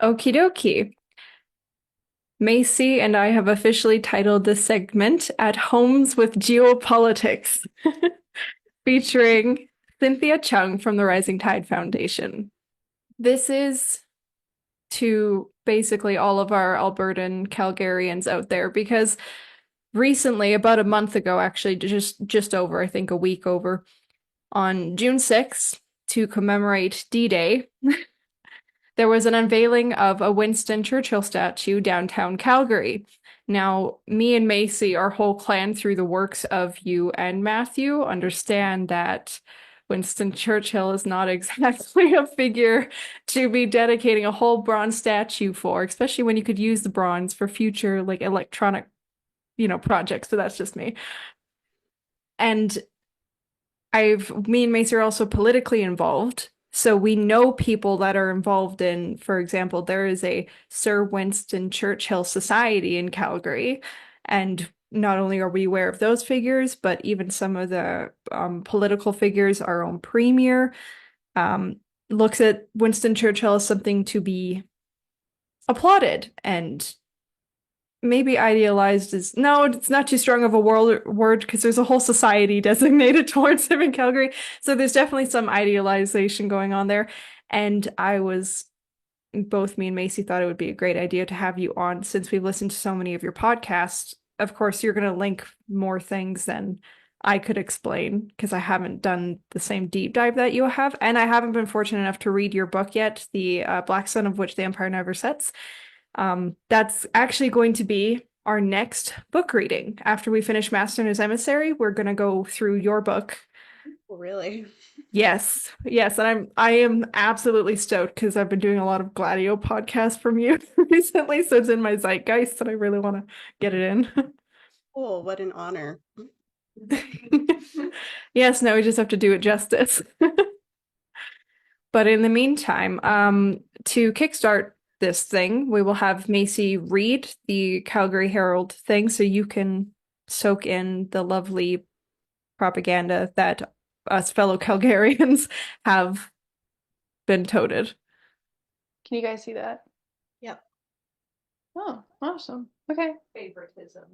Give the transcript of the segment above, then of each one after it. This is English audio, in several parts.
Okie dokie. Macy and I have officially titled this segment At Homes with Geopolitics, featuring Cynthia Chung from the Rising Tide Foundation. This is to basically all of our Albertan Calgarians out there because recently, about a month ago, actually, just over, I think a week over, on June 6th, to commemorate D-Day, there was an unveiling of a Winston Churchill statue downtown Calgary. Now, me and Macy, our whole clan, through the works of you and Matthew, understand that Winston Churchill is not exactly a figure to be dedicating a whole bronze statue for, especially when you could use the bronze for future like electronic, projects. So that's just me. And me and Macy are also politically involved. So we know people that are involved in, for example, there is a Sir Winston Churchill Society in Calgary. And not only are we aware of those figures, but even some of the political figures, our own premier, um, looks at Winston Churchill as something to be applauded and maybe idealized is no, it's not too strong of a word because there's a whole society designated towards him in Calgary. So there's definitely some idealization going on there. And both me and Macy thought it would be a great idea to have you on since we've listened to so many of your podcasts. Of course, you're going to link more things than I could explain because I haven't done the same deep dive that you have. And I haven't been fortunate enough to read your book yet, The Black Sun of Which the Empire Never Sets. That's actually going to be our next book reading. After we finish Master and His Emissary, we're going to go through your book. Really? Yes, yes, and I am absolutely stoked because I've been doing a lot of Gladio podcasts from you recently, so it's in my zeitgeist, and I really want to get it in. Oh, what an honor. Yes, no, we just have to do it justice. But in the meantime, to kickstart this thing, we will have Macy read the Calgary Herald thing so you can soak in the lovely propaganda that us fellow Calgarians have been toted. Can you guys see that? Yep. Oh, awesome. Okay. Favoritism.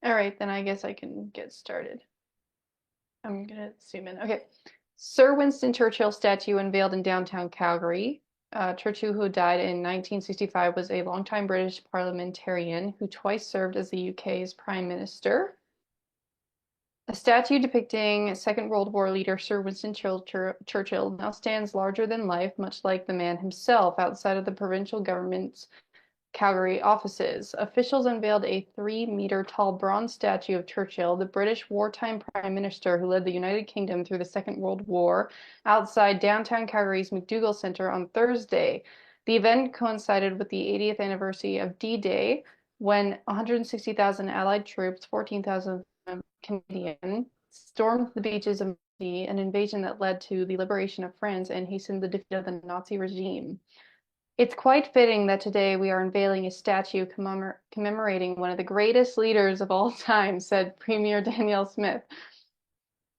All right, then I guess I can get started. I'm gonna zoom in. Okay. Sir Winston Churchill statue unveiled in downtown Calgary. Churchill, who died in 1965, was a longtime British parliamentarian who twice served as the UK's Prime Minister. A statue depicting Second World War leader Sir Winston Churchill now stands larger than life, much like the man himself, outside of the provincial government's Calgary offices. Officials unveiled a 3-meter tall bronze statue of Churchill, the British wartime prime minister who led the United Kingdom through the Second World War, outside downtown Calgary's McDougall Centre on Thursday. The event coincided with the 80th anniversary of D-Day, when 160,000 Allied troops, 14,000 Canadian, stormed the beaches of Normandy, an invasion that led to the liberation of France and hastened the defeat of the Nazi regime. It's quite fitting that today we are unveiling a statue commemorating one of the greatest leaders of all time, said Premier Danielle Smith.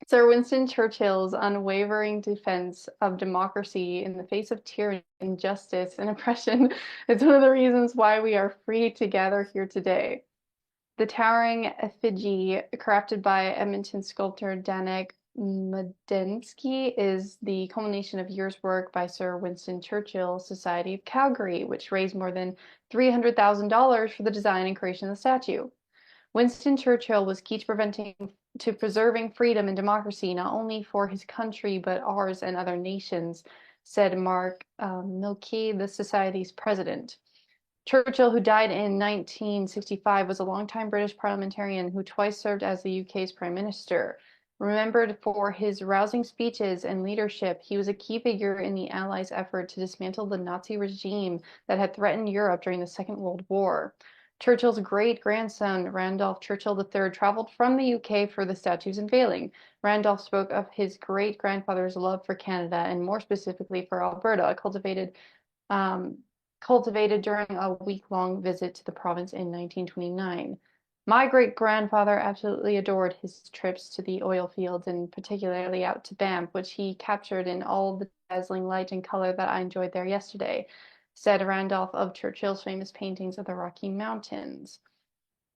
Sir Winston Churchill's unwavering defense of democracy in the face of tyranny, injustice, and oppression is one of the reasons why we are free to gather here today. The towering effigy, crafted by Edmonton sculptor Danek Medensky, is the culmination of years' work by Sir Winston Churchill Society of Calgary, which raised more than $300,000 for the design and creation of the statue. Winston Churchill was key to preserving freedom and democracy, not only for his country, but ours and other nations, said Mark Milkey, the Society's president. Churchill, who died in 1965, was a longtime British parliamentarian who twice served as the UK's Prime Minister. Remembered for his rousing speeches and leadership, he was a key figure in the Allies' effort to dismantle the Nazi regime that had threatened Europe during the Second World War. Churchill's great-grandson, Randolph Churchill III, traveled from the UK for the statue's unveiling. Randolph spoke of his great-grandfather's love for Canada, and more specifically for Alberta, cultivated during a week-long visit to the province in 1929. My great-grandfather absolutely adored his trips to the oil fields and particularly out to Banff, which he captured in all the dazzling light and color that I enjoyed there yesterday, said Randolph of Churchill's famous paintings of the Rocky Mountains.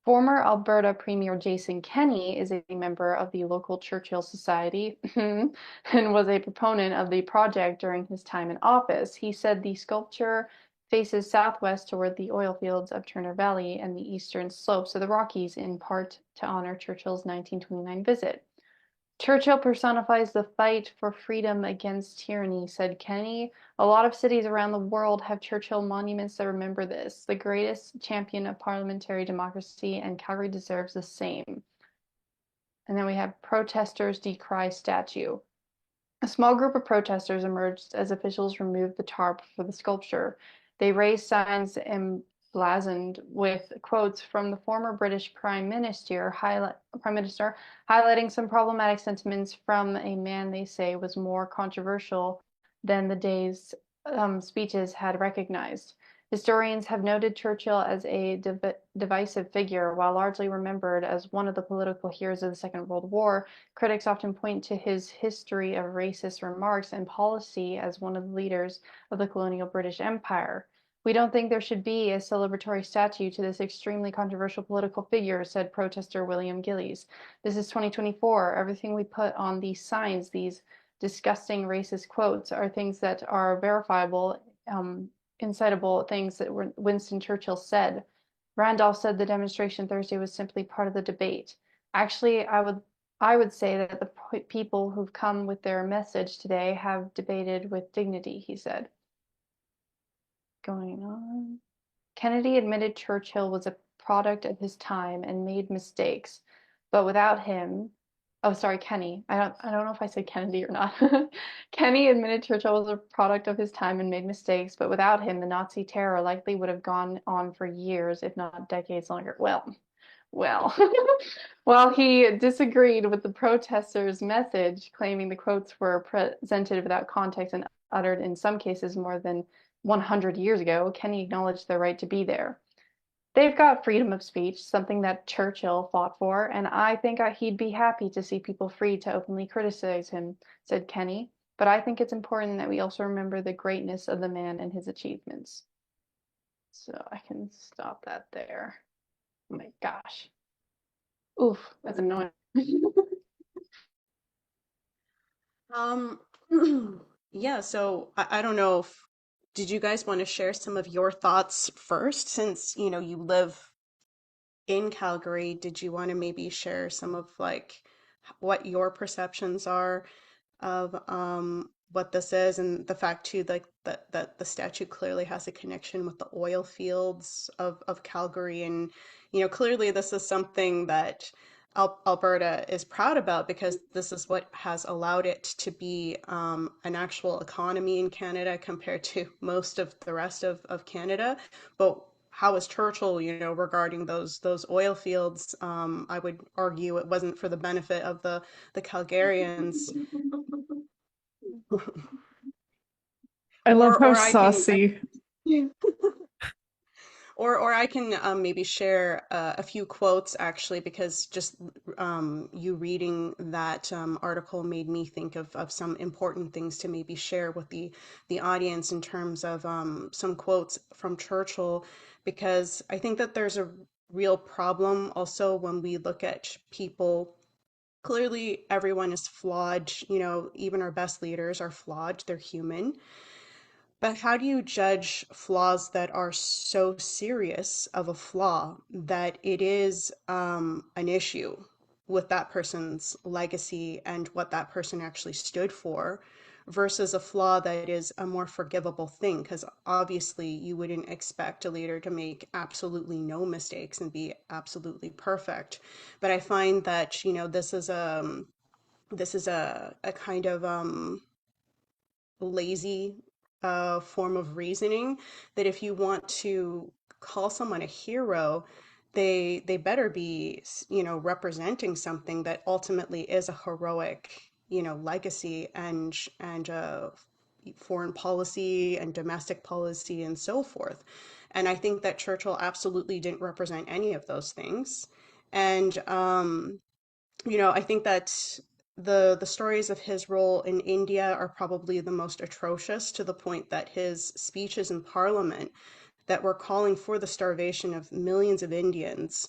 Former Alberta Premier Jason Kenney is a member of the local Churchill Society and was a proponent of the project during his time in office. He said the sculpture faces southwest toward the oil fields of Turner Valley and the eastern slopes of the Rockies, in part to honor Churchill's 1929 visit. Churchill personifies the fight for freedom against tyranny, said Kenney. A lot of cities around the world have Churchill monuments that remember this. The greatest champion of parliamentary democracy, and Calgary deserves the same. And then we have protesters decry statue. A small group of protesters emerged as officials removed the tarp for the sculpture. They raised signs emblazoned with quotes from the former British Prime Minister, highlighting some problematic sentiments from a man they say was more controversial than the day's speeches had recognized. Historians have noted Churchill as a divisive figure. While largely remembered as one of the political heroes of the Second World War, critics often point to his history of racist remarks and policy as one of the leaders of the colonial British Empire. We don't think there should be a celebratory statue to this extremely controversial political figure, said protester William Gillies. This is 2024. Everything we put on these signs, these disgusting racist quotes, are things that are verifiable, incitable things that Winston Churchill said. Randolph said the demonstration Thursday was simply part of the debate. Actually, I would say that the people who've come with their message today have debated with dignity, he said. Going on. Kennedy admitted Churchill was a product of his time and made mistakes, but without him, oh, sorry, Kenny. I don't know if I said Kennedy or not. Kenny admitted Churchill was a product of his time and made mistakes, but without him, the Nazi terror likely would have gone on for years, if not decades longer. Well, while he disagreed with the protesters' message, claiming the quotes were presented without context and uttered in some cases more than 100 years ago, Kenny acknowledged their right to be there. They've got freedom of speech, something that Churchill fought for, and I think he'd be happy to see people free to openly criticize him, said Kenny. But I think it's important that we also remember the greatness of the man and his achievements. So I can stop that there. Oh my gosh. Oof, that's annoying. Um, yeah, so I don't know if did you guys want to share some of your thoughts first, since you live in Calgary? Did you want to maybe share some of like what your perceptions are of what this is, and the fact too like that the statue clearly has a connection with the oil fields of Calgary, and clearly this is something that Alberta is proud about, because this is what has allowed it to be an actual economy in Canada compared to most of the rest of Canada. But how is Churchill, regarding those oil fields? I would argue it wasn't for the benefit of the Calgarians. I love how Or I can saucy. or I can maybe share a few quotes actually, because just you reading that article made me think of some important things to maybe share with the audience in terms of some quotes from Churchill, because I think that there's a real problem also when we look at people. Clearly, everyone is flawed, even our best leaders are flawed, they're human. But how do you judge flaws that are so serious of a flaw that it is an issue with that person's legacy and what that person actually stood for, versus a flaw that is a more forgivable thing? Because obviously, you wouldn't expect a leader to make absolutely no mistakes and be absolutely perfect. But I find that, this is a kind of lazy form of reasoning, that if you want to call someone a hero, they better be, representing something that ultimately is a heroic, legacy, and foreign policy and domestic policy and so forth. And I think that Churchill absolutely didn't represent any of those things. And I think that the stories of his role in India are probably the most atrocious, to the point that his speeches in Parliament that were calling for the starvation of millions of Indians,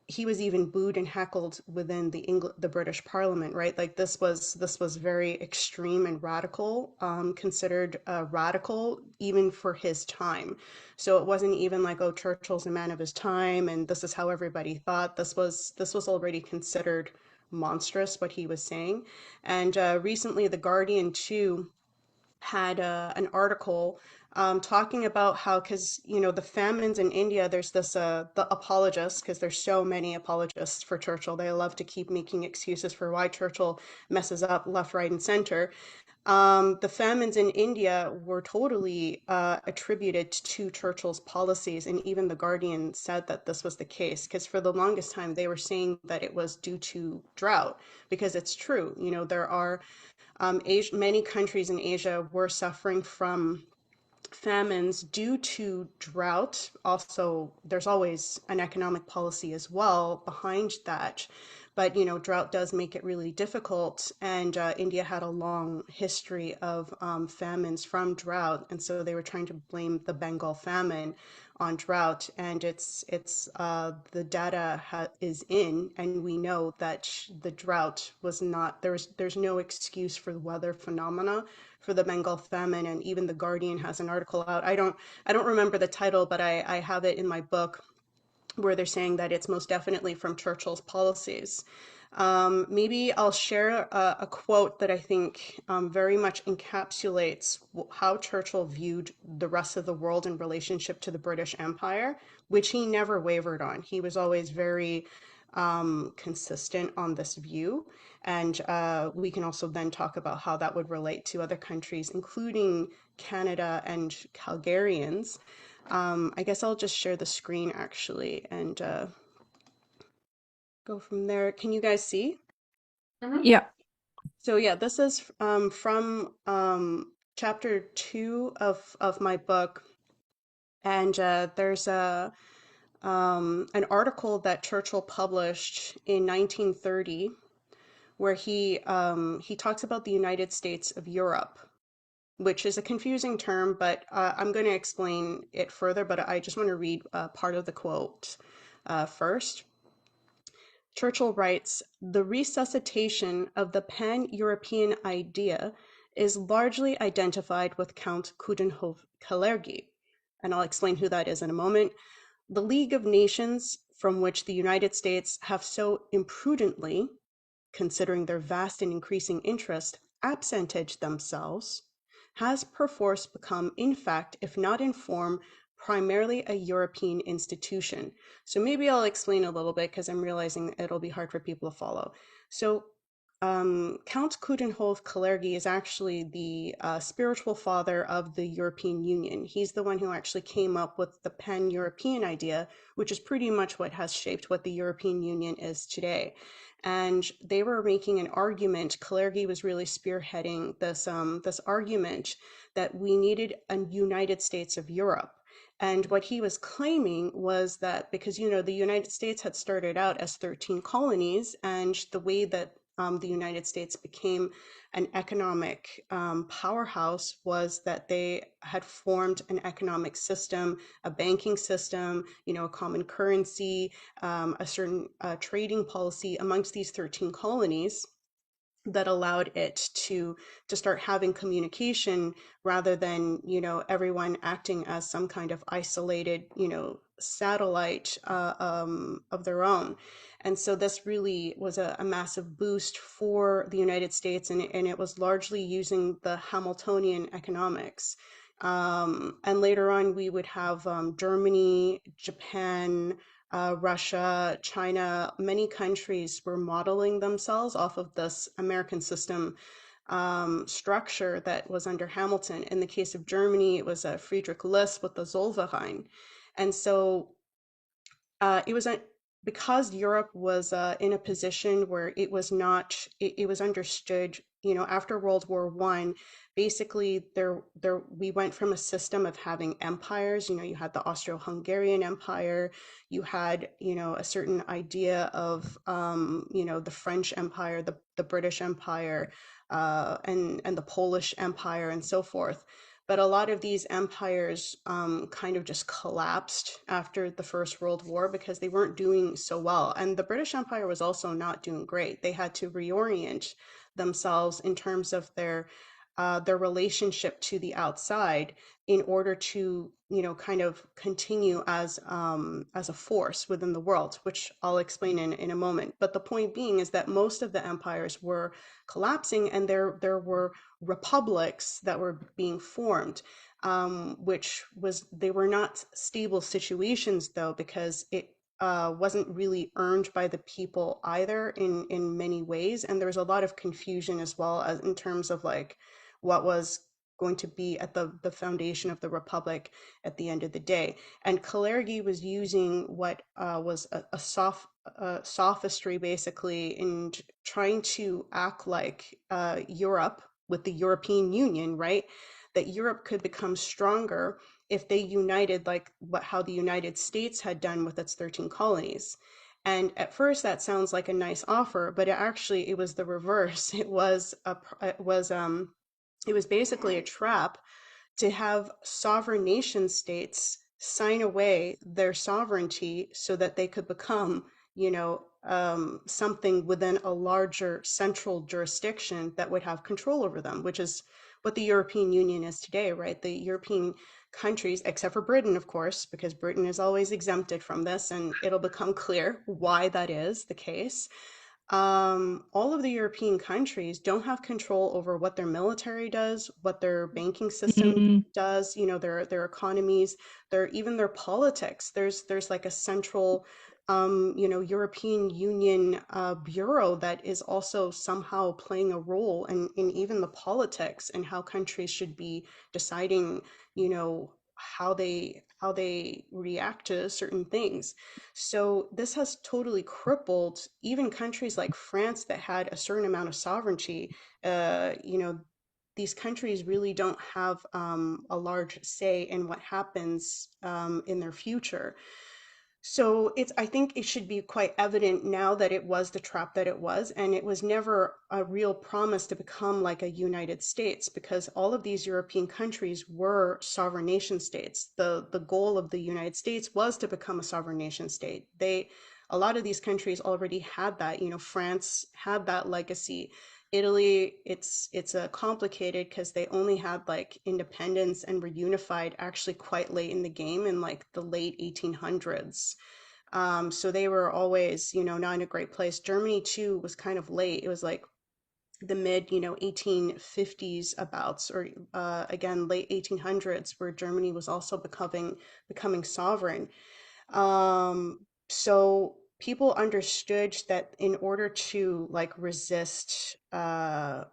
he was even booed and heckled within the British Parliament, right? Like this was very extreme and radical, considered radical even for his time. So it wasn't even like, oh, Churchill's a man of his time, and this is how everybody thought. This was already considered monstrous what he was saying. And recently, The Guardian too had an article talking about how, because the famines in India, there's this the apologists, because there's so many apologists for Churchill. They love to keep making excuses for why Churchill messes up left, right, and center. The famines in India were totally attributed to Churchill's policies, and even The Guardian said that this was the case, because for the longest time they were saying that it was due to drought, because it's true. There are many countries in Asia were suffering from famines due to drought. Also, there's always an economic policy as well behind that. But, drought does make it really difficult. And India had a long history of famines from drought. And so they were trying to blame the Bengal famine on drought. And the data is in, and we know that the drought was not, there's no excuse for the weather phenomena for the Bengal famine. And even The Guardian has an article out. I don't remember the title, but I have it in my book, where they're saying that it's most definitely from Churchill's policies. Maybe I'll share a quote that I think very much encapsulates how Churchill viewed the rest of the world in relationship to the British Empire, which he never wavered on. He was always very consistent on this view. And we can also then talk about how that would relate to other countries, including Canada and Calgarians. I guess I'll just share the screen actually, and go from there. Can you guys see? Yeah. So yeah, this is from chapter 2 of my book, and there's an article that Churchill published in 1930, where he talks about the United States of Europe, which is a confusing term, but I'm going to explain it further. But I just want to read part of the quote first. Churchill writes, "The resuscitation of the pan-European idea is largely identified with Count Coudenhove-Kalergi," and I'll explain who that is in a moment. "The League of Nations, from which the United States have so imprudently, considering their vast and increasing interest, absented themselves, has perforce become, in fact, if not in form, primarily a European institution." So maybe I'll explain a little bit, because I'm realizing it'll be hard for people to follow. So Count Coudenhove-Kalergi is actually the spiritual father of the European Union. He's the one who actually came up with the pan-European idea, which is pretty much what has shaped what the European Union is today. And they were making an argument. Kalergi was really spearheading this argument that we needed a United States of Europe. And what he was claiming was that, because the United States had started out as 13 colonies, and the way that the United States became an economic powerhouse was that they had formed an economic system, a banking system, a common currency, a certain trading policy amongst these 13 colonies that allowed it to start having communication, rather than everyone acting as some kind of isolated satellite of their own. And so this really was a massive boost for the United States, and it was largely using the Hamiltonian economics. And later on we would have Germany, Japan, Russia, China. Many countries were modeling themselves off of this American system structure that was under Hamilton. In the case of Germany, it was Friedrich List with the Zollverein. And so it was because Europe was in a position where it was not, it was understood, after World War One, basically we went from a system of having empires. You had the Austro-Hungarian Empire, you had, a certain idea of, the French Empire, the British Empire, and the Polish Empire, and so forth. But a lot of these empires kind of just collapsed after the First World War because they weren't doing so well. And the British Empire was also not doing great. They had to reorient themselves in terms of their relationship to the outside in order to, kind of continue as a force within the world, which I'll explain in a moment. But the point being is that most of the empires were collapsing, and there were republics that were being formed, which was, they were not stable situations though, because it wasn't really earned by the people either in many ways. And there was a lot of confusion as well, as in terms of like what was going to be at the foundation of the republic at the end of the day. And Kalergi was using what was a sophistry, basically, in trying to act like Europe with the European Union, right? That Europe could become stronger if they united, like how the United States had done with its 13 colonies. And at first that sounds like a nice offer, but it was the reverse. It was basically a trap to have sovereign nation states sign away their sovereignty so that they could become, something within a larger central jurisdiction that would have control over them, which is what the European Union is today, right? The European countries, except for Britain, of course, because Britain is always exempted from this, and it'll become clear why that is the case. All of the European countries don't have control over what their military does, what their banking system Mm. does, their economies, even their politics. There's like a central, European Union bureau that is also somehow playing a role in even the politics and how countries should be deciding, how they react to certain things. So this has totally crippled even countries like France that had a certain amount of sovereignty. These countries really don't have a large say in what happens in their future. So I think it should be quite evident now that it was the trap that it was, and it was never a real promise to become like a United States, because all of these European countries were sovereign nation states. The goal of the United States was to become a sovereign nation state. A lot of these countries already had that. France had that legacy. Italy, it's a complicated because they only had like independence and were unified actually quite late in the game, in like the late 1800s. So they were always, not in a great place. Germany too was kind of late. It was like the mid, 1850s abouts, or again late 1800s, where Germany was also becoming sovereign. So people understood that in order to like resist, in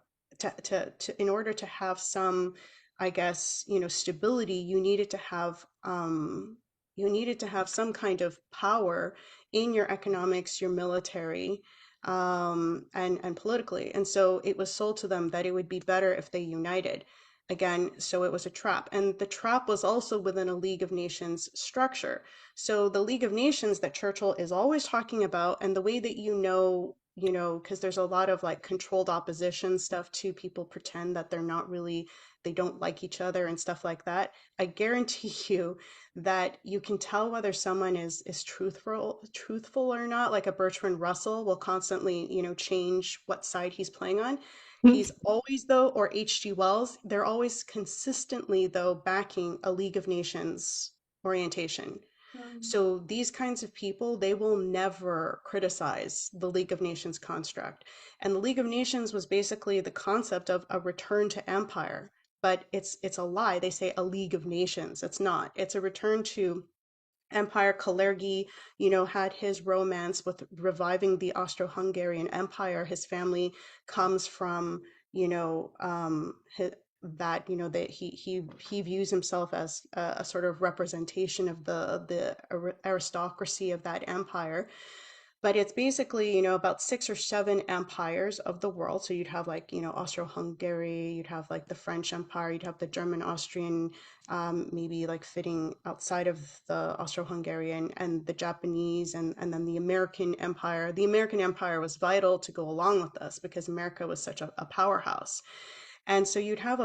order to have some, I guess, stability, you needed to have some kind of power in your economics, your military, and politically. And so it was sold to them that it would be better if they united. Again, so it was a trap. And the trap was also within a League of Nations structure. So the League of Nations that Churchill is always talking about, and the way that because there's a lot of like controlled opposition stuff too. People pretend that they don't like each other and stuff like that. I guarantee you that you can tell whether someone is truthful or not. Like a Bertrand Russell will constantly, change what side he's playing on. He's always, though, or H.G. Wells, they're always consistently, though, backing a League of Nations orientation. Um, So these kinds of people, they will never criticize the League of Nations construct. And the League of Nations was basically the concept of a return to empire, but it's a lie. They say a League of Nations. It's not. It's a return to empire. Kalergi, had his romance with reviving the Austro-Hungarian Empire. His family comes from, that, that he views himself as a sort of representation of the aristocracy of that empire. but it's basically, about 6 or 7 empires of the world. So you'd have like, Austro-Hungary, you'd have like the French Empire, you'd have the German-Austrian, maybe like fitting outside of the Austro-Hungarian, and the Japanese, and then the American Empire. The American Empire was vital to go along with this because America was such a powerhouse. And so you'd have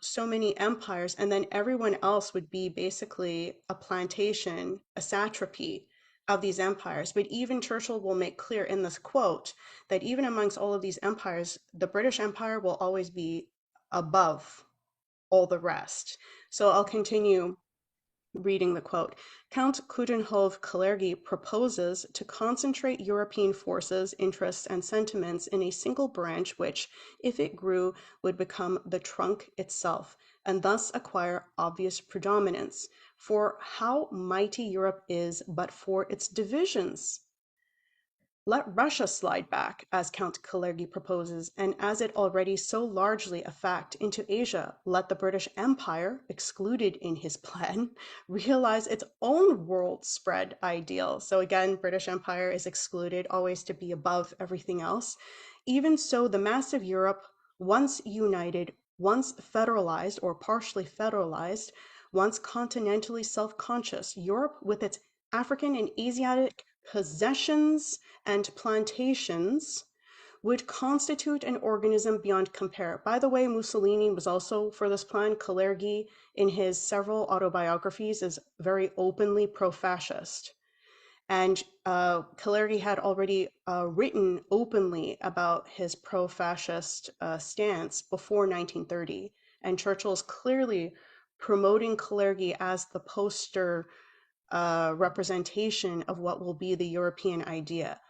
so many empires, and then everyone else would be basically a plantation, a satrapy of these empires. But even Churchill will make clear in this quote that even amongst all of these empires, the British Empire will always be above all the rest. So I'll continue reading the quote. Count Coudenhove-Kalergi proposes to concentrate European forces, interests, and sentiments in a single branch which, if it grew, would become the trunk itself, and thus acquire obvious predominance. For how mighty Europe is but for its divisions! Let Russia slide back, as Count Kalergi proposes, and as it already so largely a fact, into Asia. Let the British Empire, excluded in his plan, realize its own world spread ideal. So again, British Empire is excluded, always to be above everything else. Even so, the mass of Europe, once united, once federalized or partially federalized, once continentally self-conscious, Europe with its African and Asiatic possessions and plantations would constitute an organism beyond compare. By the way, Mussolini was also for this plan. Kalergi, in his several autobiographies, is very openly pro-fascist. And Kalergi had already written openly about his pro-fascist stance before 1930. And Churchill is clearly promoting Kalergi as the poster representation of what will be the European idea.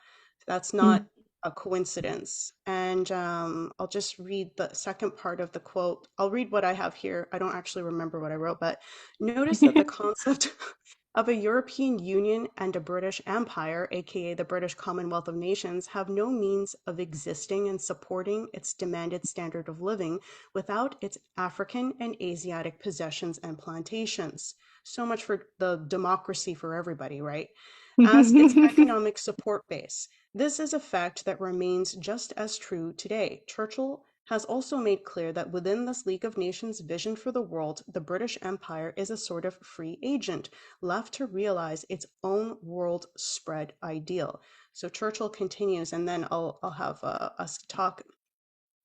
That's not a coincidence. And I'll just read the second part of the quote. I'll read what I have here. I don't actually remember what I wrote, but notice that the concept of a European Union and a British Empire, aka the British Commonwealth of Nations, have no means of existing and supporting its demanded standard of living without its African and Asiatic possessions and plantations. So much for the democracy for everybody, right? As its economic support base. This is a fact that remains just as true today. Churchill has also made clear that within this League of Nations vision for the world, the British Empire is a sort of free agent, left to realize its own world spread ideal. So Churchill continues, and then I'll have us talk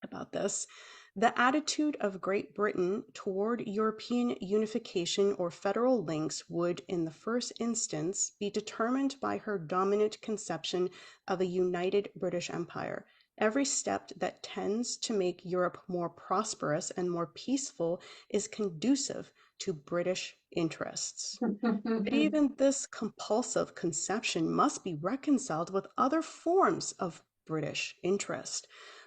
about this. The attitude of Great Britain toward European unification or federal links would, in the first instance, be determined by her dominant conception of a united British Empire. Every step that tends to make Europe more prosperous and more peaceful is conducive to British interests. But even this compulsive conception must be reconciled with other forms of British interest.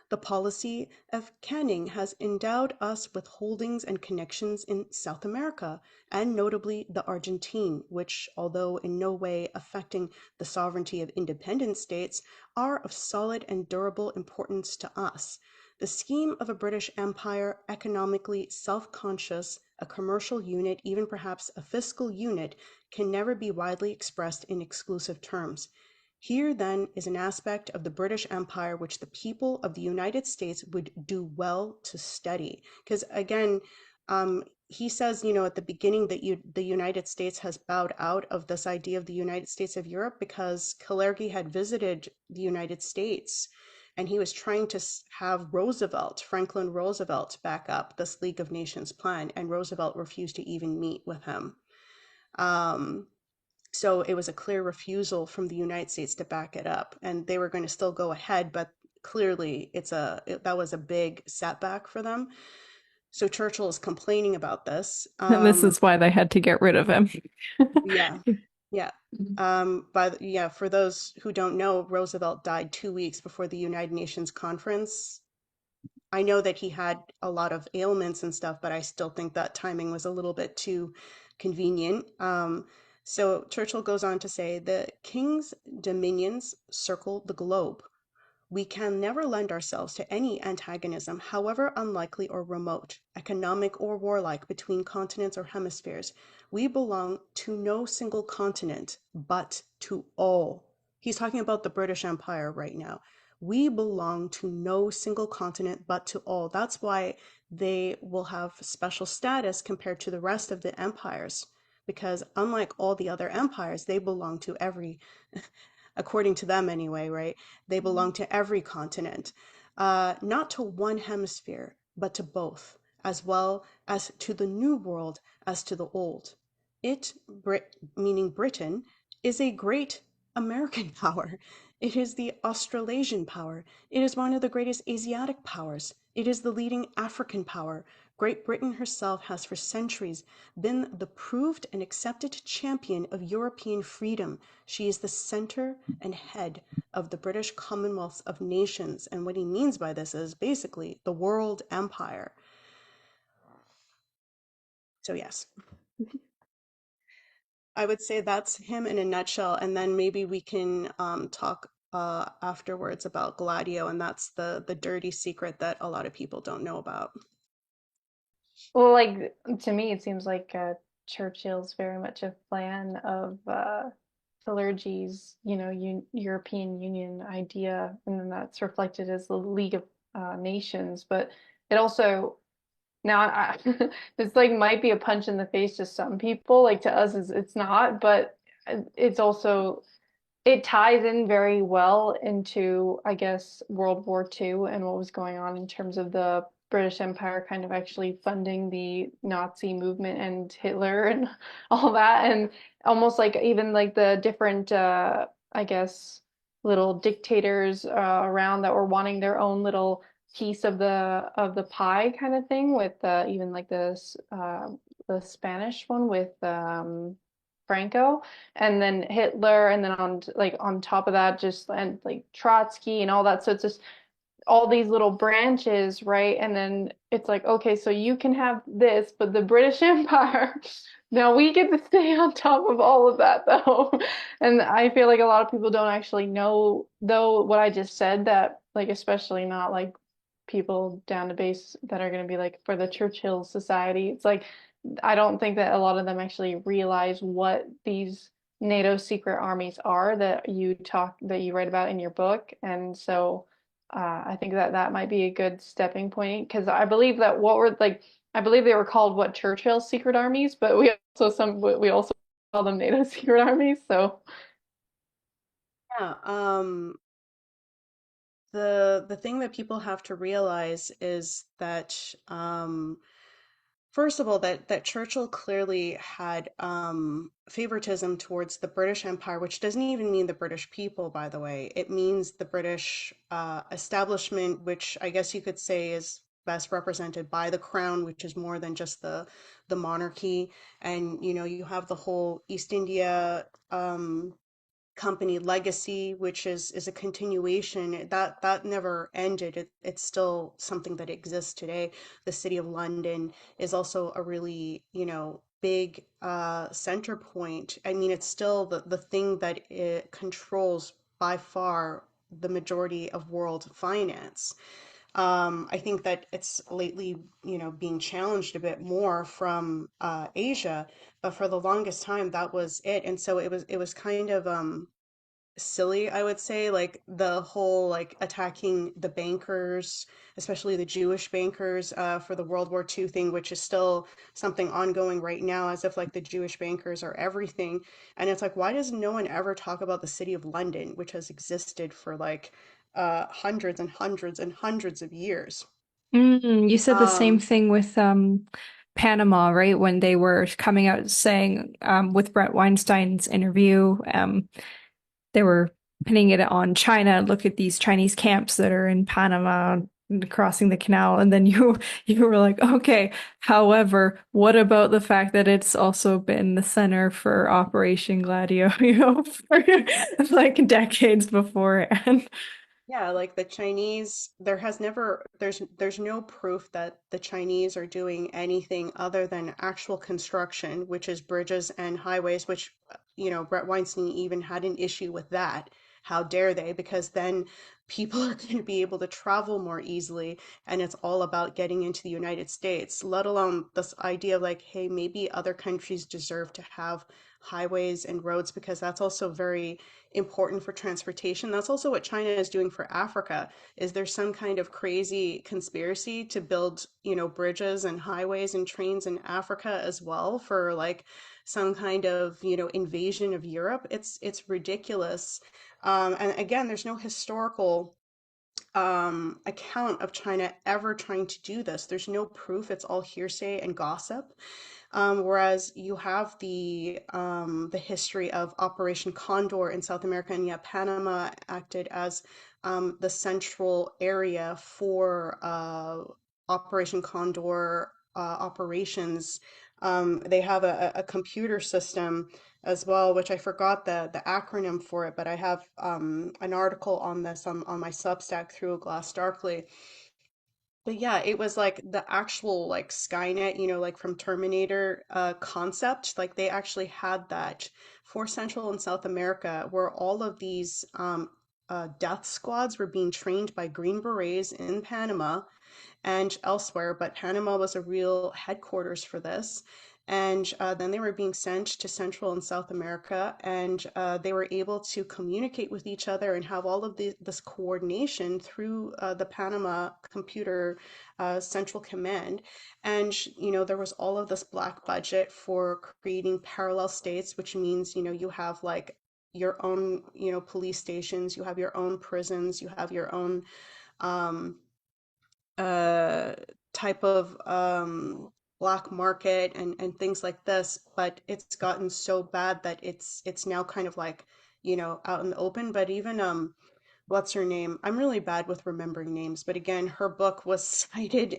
The policy of Canning has endowed us with holdings and connections in South America, and notably the Argentine, which, although in no way affecting the sovereignty of independent states, are of solid and durable importance to us. The scheme of a British Empire, economically self-conscious, a commercial unit, even perhaps a fiscal unit, can never be widely expressed in exclusive terms. Here, then, is an aspect of the British Empire which the people of the United States would do well to study. Because again, he says, at the beginning that the United States has bowed out of this idea of the United States of Europe because Kalergi had visited the United States and he was trying to have Franklin Roosevelt, back up this League of Nations plan, and Roosevelt refused to even meet with him. So it was a clear refusal from the United States to back it up, and they were going to still go ahead, but clearly that was a big setback for them. So Churchill is complaining about this. And this is why they had to get rid of him. Yeah, yeah. For those who don't know, Roosevelt died 2 weeks before the United Nations conference. I know that he had a lot of ailments and stuff, but I still think that timing was a little bit too convenient. So Churchill goes on to say, the king's dominions circle the globe. We can never lend ourselves to any antagonism, however unlikely or remote, economic or warlike, between continents or hemispheres. We belong to no single continent, but to all. He's talking about the British Empire right now. We belong to no single continent, but to all. That's why they will have special status compared to the rest of the empires, because unlike all the other empires, they belong to every, according to them anyway, right? They belong to every continent, not to one hemisphere, but to both, as well as to the New World as to the Old. It, meaning Britain, is a great American power. It is the Australasian power. It is one of the greatest Asiatic powers. It is the leading African power. Great Britain herself has for centuries been the proved and accepted champion of European freedom. She is the center and head of the British Commonwealth of Nations. And what he means by this is basically the world empire. So, yes, I would say that's him in a nutshell. And then maybe we can talk afterwards about Gladio, and that's the dirty secret that a lot of people don't know about. Well, like to me, it seems like Churchill's very much a fan of Kalergi's, European Union idea, and then that's reflected as the League of Nations. But it also now this like might be a punch in the face to some people, like to us, it's not, but it's also it ties in very well into, I guess, World War II and what was going on in terms of the British Empire kind of actually funding the Nazi movement and Hitler and all that. And almost like even like the different, I guess, little dictators around that were wanting their own little piece of the pie kind of thing with even like the Spanish one with Franco and then Hitler, and then on top of that, just and like Trotsky and all that. So it's just all these little branches, right? And then it's like, okay, so you can have this, but the British Empire, now we get to stay on top of all of that though. And I feel like a lot of people don't actually know though what I just said, that like especially not like people down to base that are going to be like for the Churchill Society. It's like I don't think that a lot of them actually realize what these NATO secret armies are that you write about in your book. And so I think that that might be a good stepping point because I believe that what were like I believe they were called what Churchill's secret armies, but we also call them NATO secret armies. So Yeah, the thing that people have to realize is that first of all, that Churchill clearly had favoritism towards the British Empire, which doesn't even mean the British people, by the way. It means the British establishment, which I guess you could say is best represented by the crown, which is more than just the monarchy. And you have the whole East India company legacy, which is a continuation that never ended. It's still something that exists today. The City of London is also a really big center point. I mean, it's still the thing that it controls by far the majority of world finance. I think that it's lately, being challenged a bit more from Asia, but for the longest time that was it. And so it was kind of silly, I would say, like the whole like attacking the bankers, especially the Jewish bankers, for the World War II thing, which is still something ongoing right now, as if like the Jewish bankers are everything. And it's like, why does no one ever talk about the City of London, which has existed for like hundreds and hundreds and hundreds of years? You said the same Um, thing with Panama, right? When they were coming out saying with Brett Weinstein's interview, they were pinning it on China. Look at these Chinese camps that are in Panama crossing the canal. And then you were like, okay, however, what about the fact that it's also been the center for Operation Gladio, for like decades beforehand? Yeah, like the Chinese, there's no proof that the Chinese are doing anything other than actual construction, which is bridges and highways, which, Brett Weinstein even had an issue with that. How dare they? Because then people are going to be able to travel more easily, and it's all about getting into the United States, let alone this idea of like, hey, maybe other countries deserve to have highways and roads because that's also very important for transportation. That's also what China is doing for Africa. Is there some kind of crazy conspiracy to build, bridges and highways and trains in Africa as well for like some kind of, invasion of Europe? It's ridiculous. And again, there's no historical account of China ever trying to do this. There's no proof. It's all hearsay and gossip. Whereas you have the history of Operation Condor in South America, and yet Panama acted as the central area for Operation Condor operations. They have a computer system as well, which I forgot the acronym for it, but I have an article on this on my Substack Through a Glass Darkly. But yeah, it was like the actual like Skynet, like from Terminator concept. Like they actually had that for Central and South America, where all of these death squads were being trained by Green Berets in Panama and elsewhere, but Panama was a real headquarters for this. And then they were being sent to Central and South America, and they were able to communicate with each other and have all of this coordination through the Panama Computer Central Command. And, there was all of this black budget for creating parallel states, which means, you have like your own, police stations, you have your own prisons, you have your own um, uh, type of black market and things like this, but it's gotten so bad that it's now kind of like, out in the open. But even what's her name? I'm really bad with remembering names, but again, her book was cited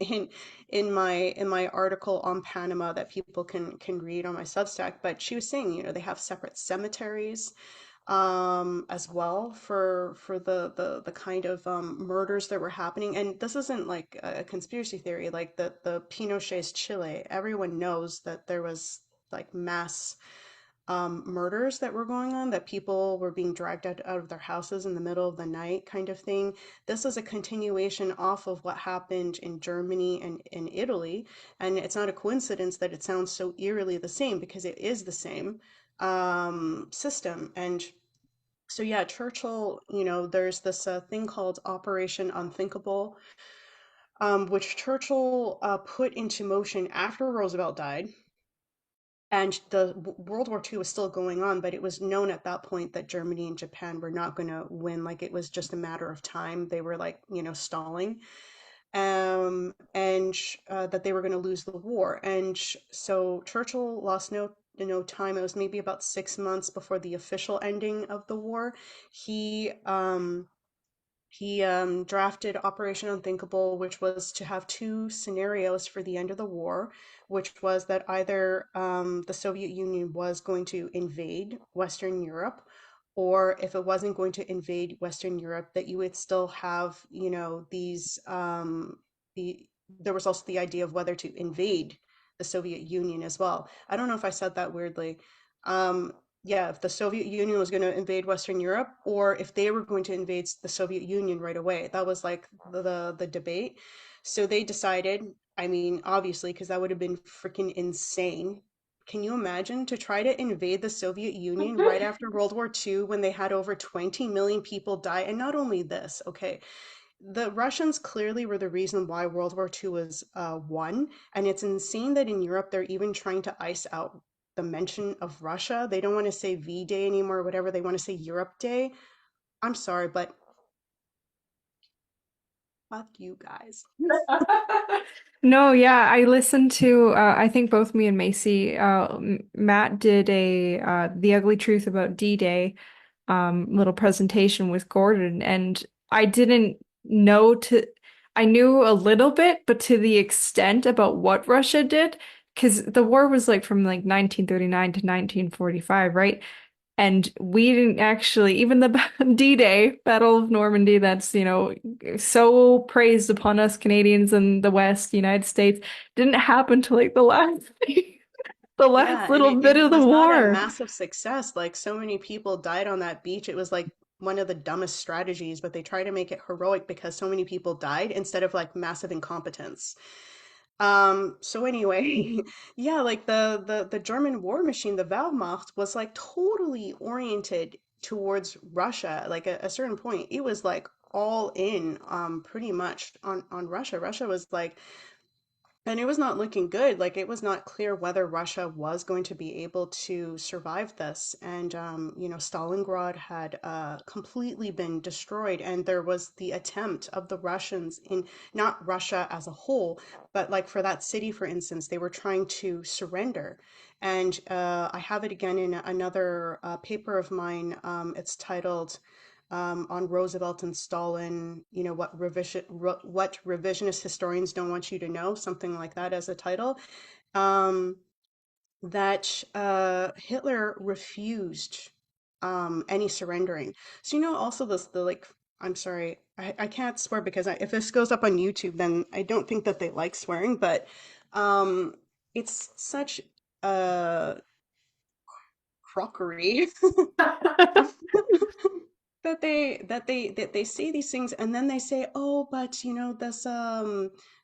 in my article on Panama that people can read on my Substack. But she was saying, they have separate cemeteries as well for the kind of murders that were happening. And this isn't like a conspiracy theory, like the Pinochet's Chile. Everyone knows that there was like mass murders that were going on, that people were being dragged out of their houses in the middle of the night, kind of thing. This is a continuation off of what happened in Germany and in Italy. And it's not a coincidence that it sounds so eerily the same, because it is the same system. And so yeah, Churchill, there's this thing called Operation Unthinkable, which Churchill put into motion after Roosevelt died. And the World War II was still going on, but it was known at that point that Germany and Japan were not going to win. Like it was just a matter of time. They were like, stalling, and that they were going to lose the war. And so Churchill lost no time. It was maybe about 6 months before the official ending of the war. He drafted Operation Unthinkable, which was to have two scenarios for the end of the war, which was that either the Soviet Union was going to invade Western Europe, or if it wasn't going to invade Western Europe, that you would still have, these the there was also the idea of whether to invade the Soviet Union as well. I don't know if I said that weirdly. Um, yeah, if the Soviet Union was going to invade Western Europe, or if they were going to invade the Soviet Union right away. That was like the debate. So they decided, I mean, obviously, because that would have been freaking insane. Can you imagine to try to invade the Soviet Union right after World War II when they had over 20 million people die? And not only this, okay, the Russians clearly were the reason why World War II was won, and it's insane that in Europe they're even trying to ice out the mention of Russia. They don't want to say V Day anymore, whatever. They want to say Europe Day. I'm sorry, but fuck you guys. No, yeah, I listened to I think both me and Macy, Matt did a The Ugly Truth About D-Day little presentation with Gordon, and I didn't know to I knew a little bit, but to the extent about what Russia did, because the war was like from like 1939 to 1945, right? And we didn't actually, even the D-Day, Battle of Normandy, that's, so praised upon us Canadians in the West, United States, didn't happen till like the last the last Yeah, and little it, bit it of the was not a war. massive success. Like so many people died on that beach. It was like one of the dumbest strategies, but they try to make it heroic because so many people died instead of like massive incompetence. So anyway, yeah, like the German war machine, the Wehrmacht, was like totally oriented towards Russia. Like at a certain point, it was like all in, pretty much on Russia. Russia was like, and it was not looking good. Like it was not clear whether Russia was going to be able to survive this. And Stalingrad had completely been destroyed, and there was the attempt of the Russians in not Russia as a whole, but like for that city, for instance, they were trying to surrender. And I have it again in another paper of mine. It's titled on Roosevelt and Stalin, what revisionist historians don't want you to know, something like that as a title. Um, that Hitler refused any surrendering. So also the like. I'm sorry, I can't swear because if this goes up on YouTube, then I don't think that they like swearing, but um, it's such a crockery that they say these things, and then they say, oh, but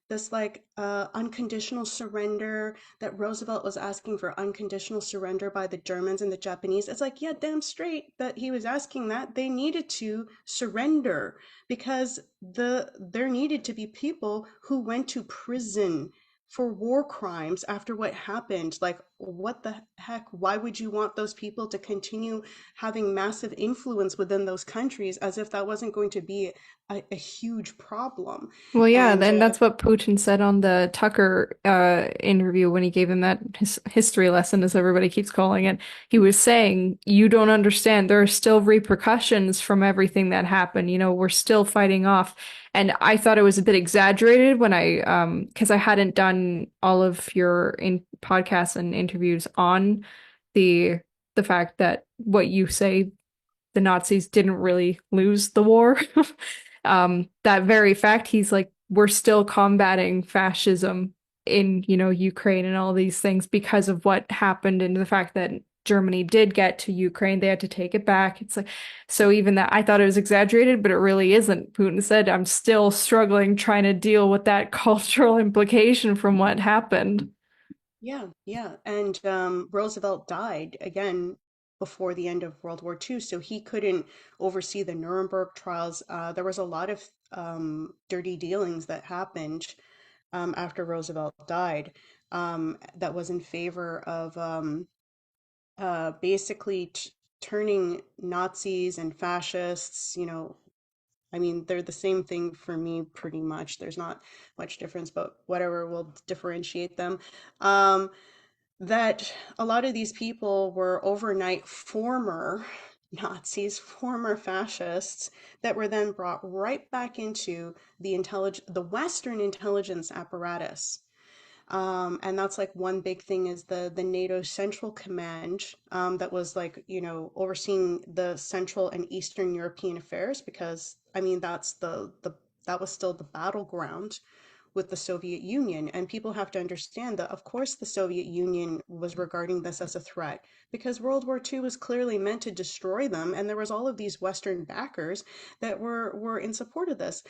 this like unconditional surrender, that Roosevelt was asking for unconditional surrender by the Germans and the Japanese. It's like, yeah, damn straight that he was asking that. They needed to surrender because there needed to be people who went to prison for war crimes after what happened. Like, what the heck? Why would you want those people to continue having massive influence within those countries as if that wasn't going to be a huge problem? Well, yeah, And then that's what Putin said on the Tucker interview when he gave him that history lesson, as everybody keeps calling it. He was saying, you don't understand. There are still repercussions from everything that happened. We're still fighting off. And I thought it was a bit exaggerated when because I hadn't done all of your podcasts and interviews on the the fact that what you say, the Nazis didn't really lose the war. That very fact, he's like, we're still combating fascism in, Ukraine and all these things because of what happened and the fact that Germany did get to Ukraine, they had to take it back. It's like, so even that, I thought it was exaggerated, but it really isn't. Putin said, I'm still struggling trying to deal with that cultural implication from what happened. yeah, yeah. And Roosevelt died again before the end of World War II, so he couldn't oversee the Nuremberg trials. There was a lot of dirty dealings that happened after Roosevelt died, that was in favor of basically turning Nazis and fascists. I mean, they're the same thing for me pretty much. There's not much difference, but whatever will differentiate them. Um, that a lot of these people were overnight former Nazis, former fascists that were then brought right back into the Western intelligence apparatus. And that's like one big thing is the NATO Central Command, that was like, overseeing the Central and Eastern European affairs, because I mean that was still the battleground with the Soviet Union. And people have to understand that, of course, the Soviet Union was regarding this as a threat because World War II was clearly meant to destroy them, and there was all of these Western backers that were in support of this.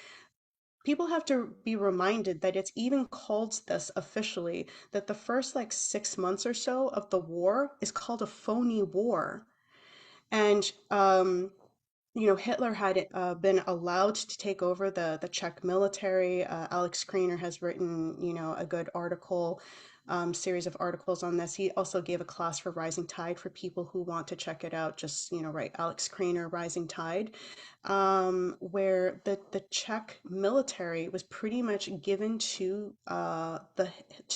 People have to be reminded that it's even called this officially, that the first like 6 months or so of the war is called a phony war. And Hitler had been allowed to take over the Czech military. Alex Krainer has written, a good article, series of articles on this. He also gave a class for Rising Tide for people who want to check it out. Just, write Alex Krainer Rising Tide, where the Czech military was pretty much given to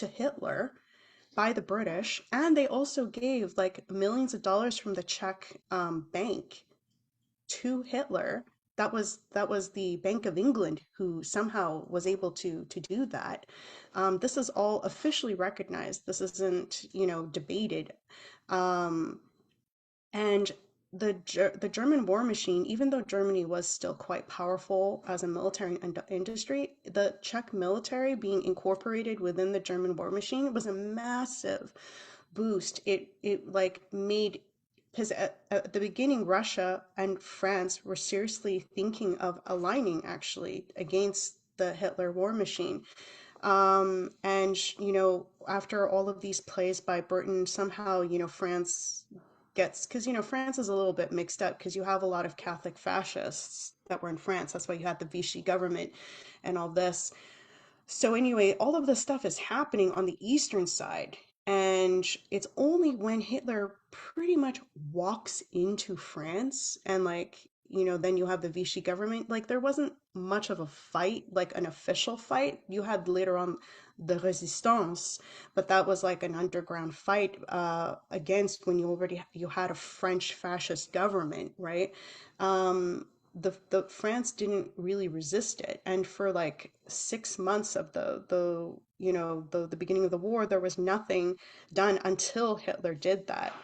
Hitler by the British, and they also gave like millions of dollars from the Czech bank to Hitler. That was the Bank of England who somehow was able to do that. This is all officially recognized. This isn't, debated. Um, and the German war machine, even though Germany was still quite powerful as a military industry, the Czech military being incorporated within the German war machine was a massive boost. It like made because at the beginning, Russia and France were seriously thinking of aligning actually against the Hitler war machine. And, after all of these plays by Burton, somehow, France gets, because, France is a little bit mixed up because you have a lot of Catholic fascists that were in France. That's why you had the Vichy government and all this. So anyway, all of this stuff is happening on the eastern side, and it's only when Hitler pretty much walks into France and then you have the Vichy government. Like there wasn't much of a fight, like an official fight. You had later on the Resistance, but that was like an underground fight against when you had a French fascist government, right? The France didn't really resist it, and for like 6 months of the beginning of the war, there was nothing done until Hitler did that.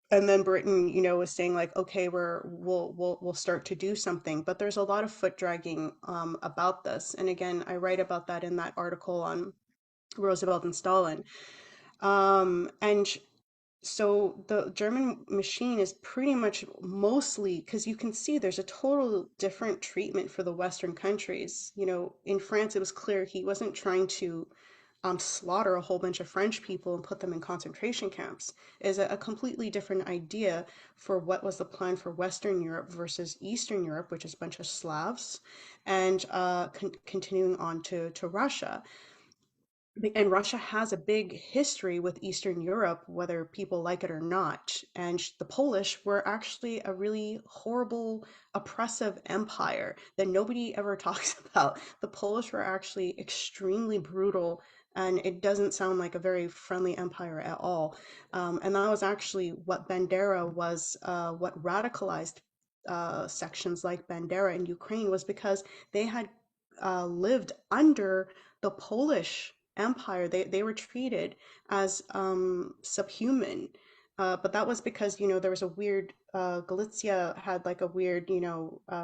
And then Britain, was saying like, okay, we'll start to do something, but there's a lot of foot dragging about this. And again, I write about that in that article on Roosevelt and Stalin. And so the German machine is pretty much mostly because you can see there's a total different treatment for the Western countries. In France, it was clear he wasn't trying to slaughter a whole bunch of French people and put them in concentration camps. Is a completely different idea for what was the plan for Western Europe versus Eastern Europe, which is a bunch of Slavs, and continuing on to Russia. And Russia has a big history with Eastern Europe, whether people like it or not. And the Polish were actually a really horrible, oppressive empire that nobody ever talks about. The Polish were actually extremely brutal, and it doesn't sound like a very friendly empire at all. And that was actually what Bandera was, what radicalized sections like Bandera in Ukraine was because they had lived under the Polish Empire. They were treated as subhuman. But that was because, there was a weird, Galicia had like a weird,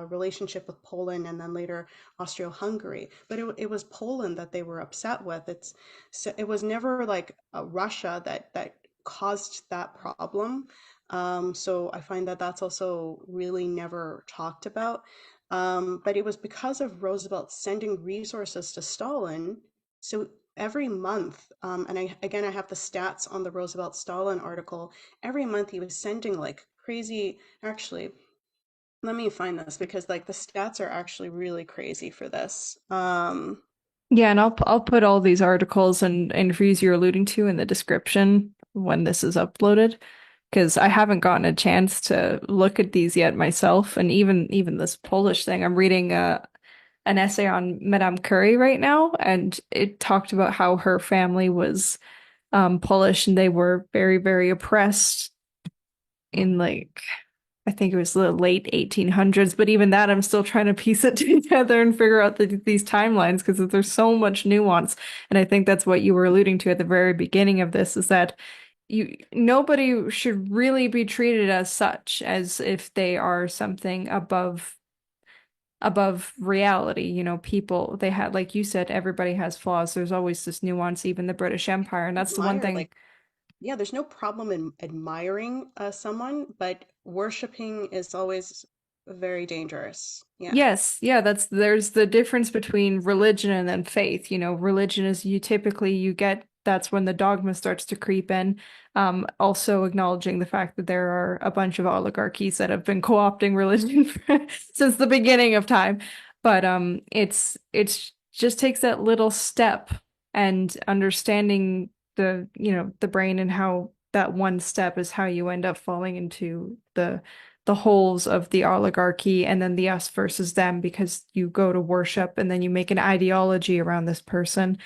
relationship with Poland and then later Austro-Hungary. But it was Poland that they were upset with. So it was never like Russia that caused that problem. So I find that that's also really never talked about. But it was because of Roosevelt sending resources to Stalin. So every month, and I have the stats on the Roosevelt Stalin article. Every month he was sending like crazy. Actually, let me find this because like the stats are actually really crazy for this. Yeah, and I'll put all these articles and interviews you're alluding to in the description when this is uploaded, because I haven't gotten a chance to look at these yet myself. And even this Polish thing, I'm reading an essay on Madame Curie right now, and it talked about how her family was Polish and they were very, very oppressed in like I think it was the late 1800s, but even that I'm still trying to piece it together and figure out these timelines because there's so much nuance. And I think that's what you were alluding to at the very beginning of this is that nobody should really be treated as such as if they are something above reality. People they had, like you said, everybody has flaws. There's always this nuance, even the British Empire, and that's the one Admire thing. like yeah, there's no problem in admiring someone, but worshiping is always very dangerous. Yeah. Yes, yeah, there's the difference between religion and then faith. Religion is you get that's when the dogma starts to creep in. Also acknowledging the fact that there are a bunch of oligarchies that have been co-opting religion since the beginning of time. But it's just takes that little step and understanding the brain and how that one step is how you end up falling into the holes of the oligarchy and then the us versus them because you go to worship and then you make an ideology around this person.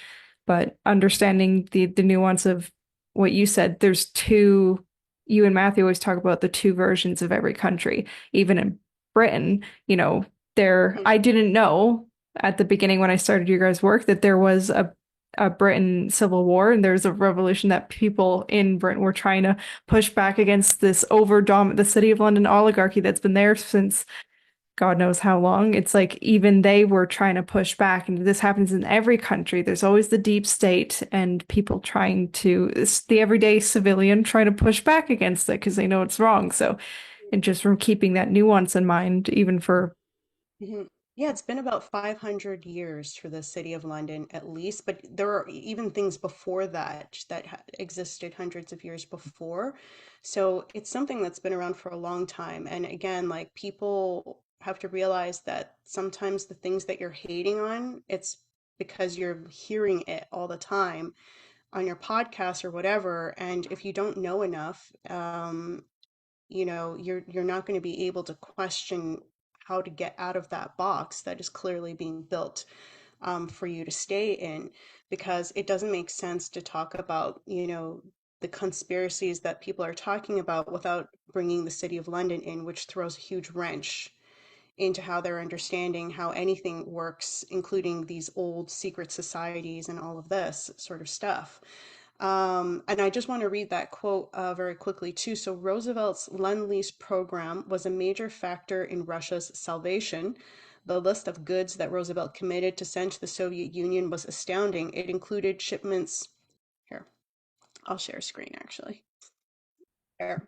But understanding the nuance of what you said, you and Matthew always talk about the two versions of every country. Even in Britain, Mhm. I didn't know at the beginning when I started your guys' work that there was a Britain civil war and there's a revolution that people in Britain were trying to push back against this the City of London oligarchy that's been there since God knows how long. It's like even they were trying to push back, and this happens in every country. There's always the deep state and people trying to, it's the everyday civilian trying to push back against it because they know it's wrong. So, and just from keeping that nuance in mind, even for, Mhm. Yeah, it's been about 500 years for the City of London at least, but there are even things before that that existed hundreds of years before. So it's something that's been around for a long time. And again, like people have to realize that sometimes the things that you're hating on, it's because you're hearing it all the time on your podcast or whatever. And if you don't know enough, you're not going to be able to question how to get out of that box that is clearly being built for you to stay in, because it doesn't make sense to talk about the conspiracies that people are talking about without bringing the City of London in, which throws a huge wrench into how they're understanding how anything works, including these old secret societies and all of this sort of stuff. And I just want to read that quote very quickly too. So Roosevelt's Lend-Lease program was a major factor in Russia's salvation. The list of goods that Roosevelt committed to send to the Soviet Union was astounding. It included shipments. Here, I'll share screen actually. There.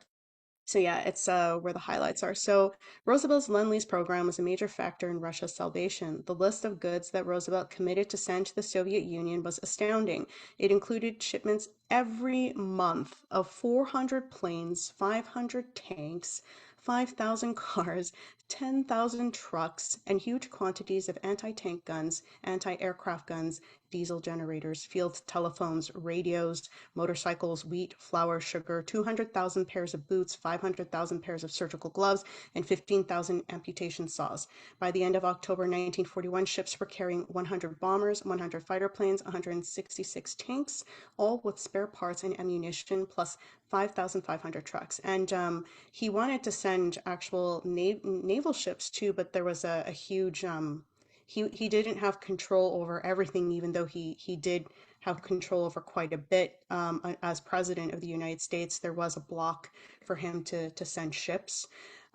So yeah, it's where the highlights are. So Roosevelt's Lend-Lease program was a major factor in Russia's salvation. The list of goods that Roosevelt committed to send to the Soviet Union was astounding. It included shipments every month of 400 planes, 500 tanks, 5,000 cars, 10,000 trucks, and huge quantities of anti-tank guns, anti-aircraft guns, diesel generators, field telephones, radios, motorcycles, wheat, flour, sugar, 200,000 pairs of boots, 500,000 pairs of surgical gloves, and 15,000 amputation saws. By the end of October 1941, ships were carrying 100 bombers, 100 fighter planes, 166 tanks, all with spare parts and ammunition, plus 5,500 trucks. And he wanted to send actual naval ships too, but there was a huge he didn't have control over everything, even though he did have control over quite a bit. As president of the United States, there was a block for him to send ships,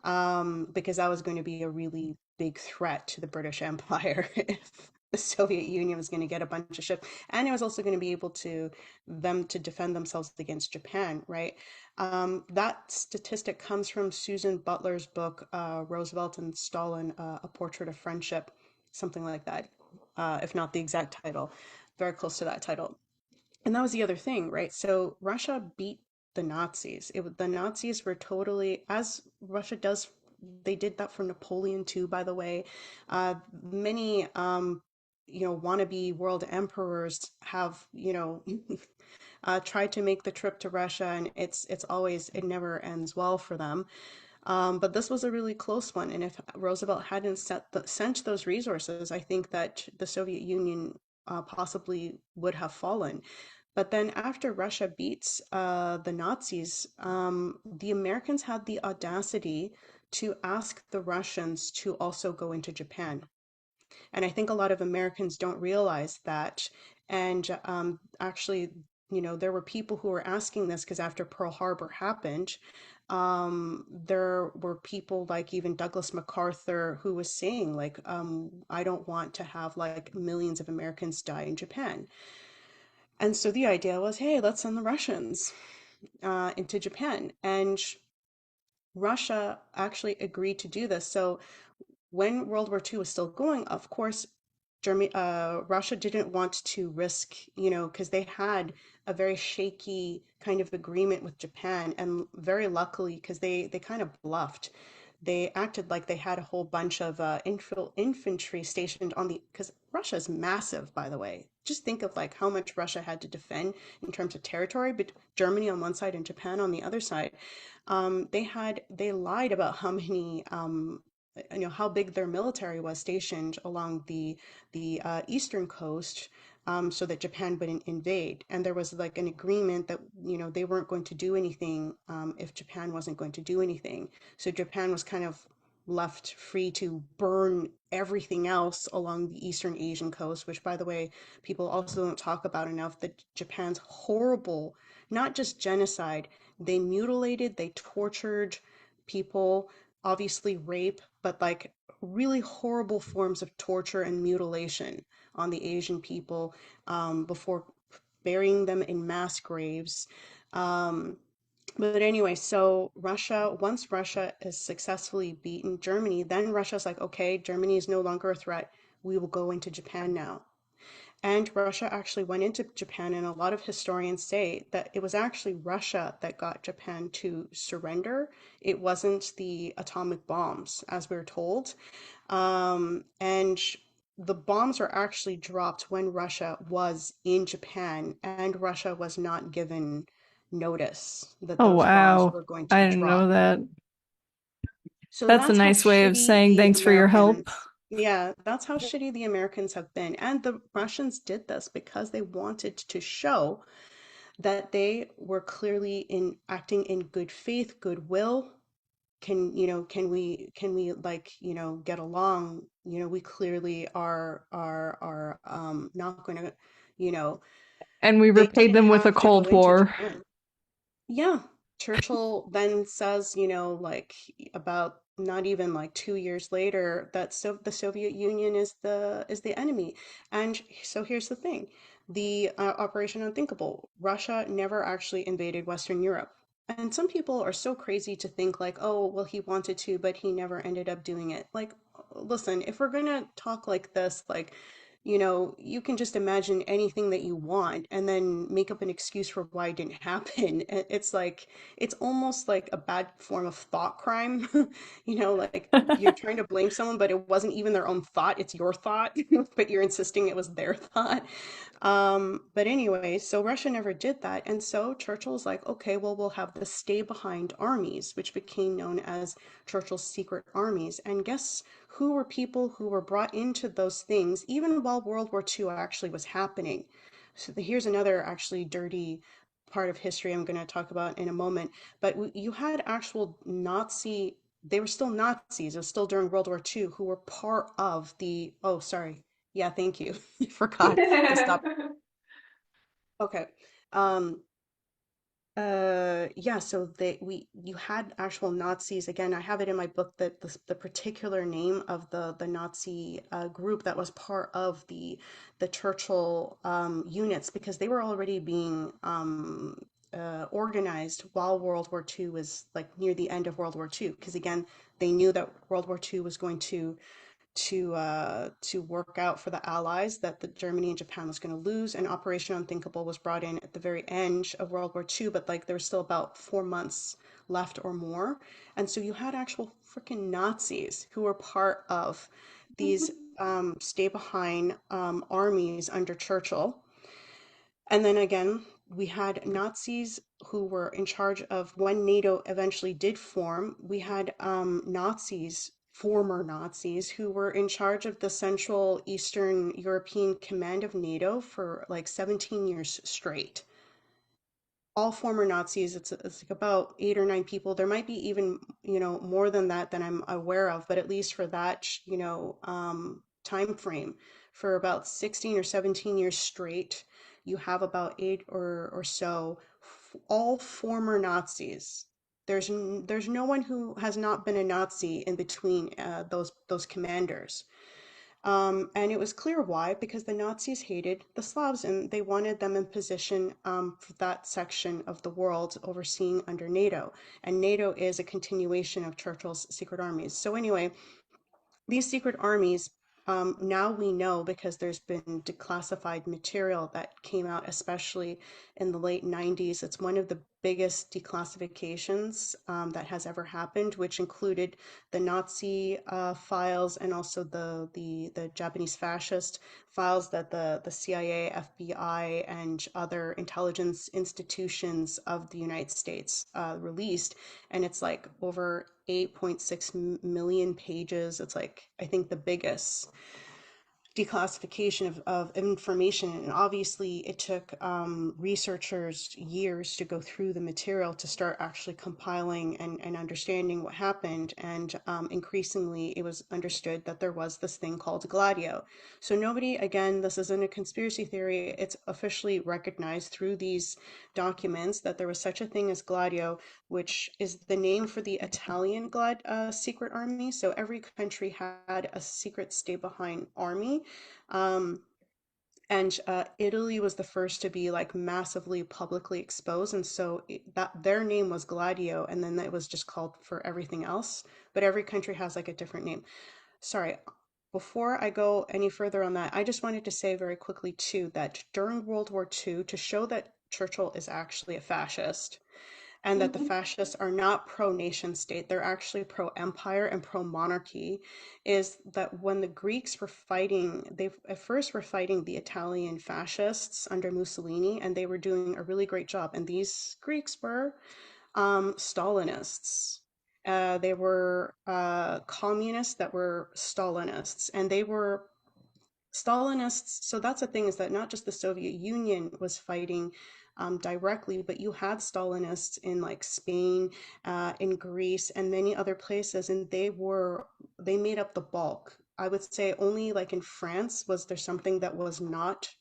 because that was going to be a really big threat to the British Empire if the Soviet Union was going to get a bunch of ships, and it was also going to be able to them to defend themselves against Japan, right? That statistic comes from Susan Butler's book, Roosevelt and Stalin, A Portrait of Friendship, something like that, if not the exact title, very close to that title. And that was the other thing, right? So Russia beat the Nazis. The Nazis were totally, as Russia does, they did that for Napoleon too, by the way. Many, wannabe world emperors have, tried to make the trip to Russia, and it never ends well for them. But this was a really close one, and if Roosevelt hadn't sent those resources, I think that the Soviet Union possibly would have fallen. But then after Russia beats the Nazis, the Americans had the audacity to ask the Russians to also go into Japan. And I think a lot of Americans don't realize that. And actually, there were people who were asking this because after Pearl Harbor happened, there were people like even Douglas MacArthur who was saying, like, I don't want to have like millions of Americans die in Japan. And so the idea was, hey, let's send the Russians into Japan. And Russia actually agreed to do this. So when World War II was still going, of course, Russia didn't want to risk, because they had a very shaky kind of agreement with Japan, and very luckily, because they kind of bluffed. They acted like they had a whole bunch of infantry stationed on the, because Russia is massive, by the way. Just think of like how much Russia had to defend in terms of territory, but Germany on one side and Japan on the other side. They lied about how many how big their military was stationed along the eastern coast, so that Japan wouldn't invade. And there was like an agreement that they weren't going to do anything if Japan wasn't going to do anything. So Japan was kind of left free to burn everything else along the eastern Asian coast, which, by the way, people also don't talk about enough, that Japan's horrible, not just genocide, they mutilated, they tortured people, obviously rape, but like really horrible forms of torture and mutilation on the Asian people before burying them in mass graves. Um, but anyway, so once Russia is successfully beaten Germany, then Russia's like, okay, Germany is no longer a threat. We will go into Japan now. And Russia actually went into Japan, and a lot of historians say that it was actually Russia that got Japan to surrender. It wasn't the atomic bombs, as we're told. And the bombs were actually dropped when Russia was in Japan, and Russia was not given notice that Oh, those bombs wow. were going to I be didn't know dropped. that. So That's a that's how nice way of shitty saying the thanks for your help. Americans, yeah, that's how shitty the Americans have been. And the Russians did this because they wanted to show that they were clearly in acting in good faith, goodwill. Can we like, get along? We clearly are not going to, you know, And we they repaid didn't them with a have to go Cold into War. Japan. Yeah. Churchill then says, like about not even like 2 years later that the Soviet Union is the enemy. And so here's the thing. The Operation Unthinkable, Russia never actually invaded Western Europe. And some people are so crazy to think like, oh, well, he wanted to, but he never ended up doing it. Like, listen, if we're gonna talk like this, like, you can just imagine anything that you want and then make up an excuse for why it didn't happen. It's like, it's almost like a bad form of thought crime. Like you're trying to blame someone, but it wasn't even their own thought, it's your thought, but you're insisting it was their thought. But anyway, so Russia never did that. And so Churchill's like, okay, well, we'll have the stay behind armies, which became known as Churchill's secret armies. And guess who were people who were brought into those things even while World War II actually was happening? So here's another actually dirty part of history I'm going to talk about in a moment. But you had actual Nazi, they were still Nazis, it was still during World War II, who were part of the, oh, sorry. Yeah, thank you. I forgot to stop. Okay. Um, yeah, so you had actual Nazis. Again, I have it in my book that the particular name of the Nazi group that was part of the Churchill units, because they were already being organized while World War II was like near the end of World War II. Because again, they knew that World War II was going to work out for the Allies, that the Germany and Japan was going to lose, and Operation Unthinkable was brought in at the very end of World War II, but like there was still about 4 months left or more. And so you had actual freaking Nazis who were part of these stay behind armies under Churchill. And then again, we had Nazis who were in charge of when NATO eventually did form. We had former Nazis, who were in charge of the Central Eastern European Command of NATO for like 17 years straight. All former Nazis. It's like about 8 or 9 people. There might be even, more than that than I'm aware of, but at least for that, time frame, for about 16 or 17 years straight, you have about eight or so, all former Nazis. There's no one who has not been a Nazi in between those commanders. And it was clear why, because the Nazis hated the Slavs and they wanted them in position for that section of the world overseeing under NATO. And NATO is a continuation of Churchill's secret armies. So anyway, these secret armies, now we know because there's been declassified material that came out, especially in the late 90s. It's one of the biggest declassifications that has ever happened, which included the Nazi files and also the Japanese fascist files that the CIA, FBI, and other intelligence institutions of the United States released. And it's like over 8.6 million pages. It's like, I think the biggest declassification of information. And obviously, it took researchers years to go through the material to start actually compiling and understanding what happened. And increasingly, it was understood that there was this thing called Gladio. So, nobody, again, this isn't a conspiracy theory, it's officially recognized through these documents that there was such a thing as Gladio, which is the name for the Italian secret army. So every country had a secret stay behind army. Um, and Italy was the first to be like massively publicly exposed, and so that their name was Gladio, and then it was just called for everything else. But every country has like a different name. Sorry, before I go any further on that, I just wanted to say very quickly too that during World War II, to show that Churchill is actually a fascist, and that the Mhm. fascists are not pro-nation state, they're actually pro-empire and pro-monarchy, is that when the Greeks were fighting, they at first were fighting the Italian fascists under Mussolini, and they were doing a really great job. And these Greeks were Stalinists. They were communists that were Stalinists, and they were Stalinists. So that's the thing, is that not just the Soviet Union was fighting directly, but you had Stalinists in like Spain, in Greece, and many other places, and they made up the bulk. I would say only like in France was there something that was not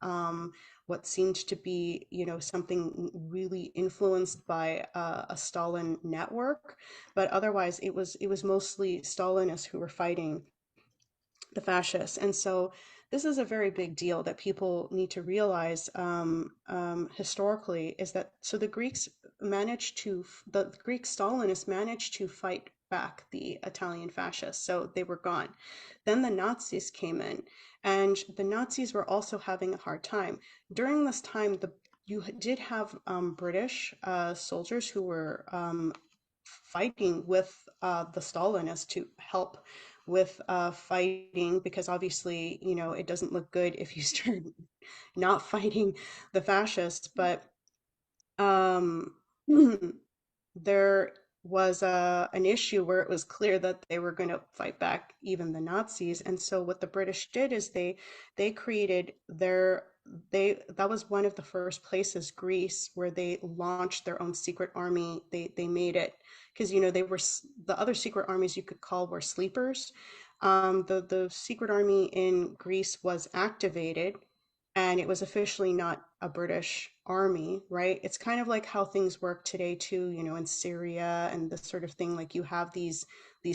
um, what seemed to be, something really influenced by a Stalin network, but otherwise it was mostly Stalinists who were fighting the fascists. And so this is a very big deal that people need to realize historically, is that so the Greek Stalinists managed to fight back the Italian fascists, so they were gone. Then the Nazis came in, and the Nazis were also having a hard time. During this time, you did have British soldiers who were fighting with the Stalinists to help with fighting, because obviously, it doesn't look good if you start not fighting the fascists. But um, there was an issue where it was clear that they were going to fight back even the Nazis. And so what the British did is they created that was one of the first places, Greece, where they launched their own secret army. They made it because they were the other secret armies you could call were sleepers. The secret army in Greece was activated, and it was officially not a British army, right? It's kind of like how things work today too, in Syria and this sort of thing. Like you have these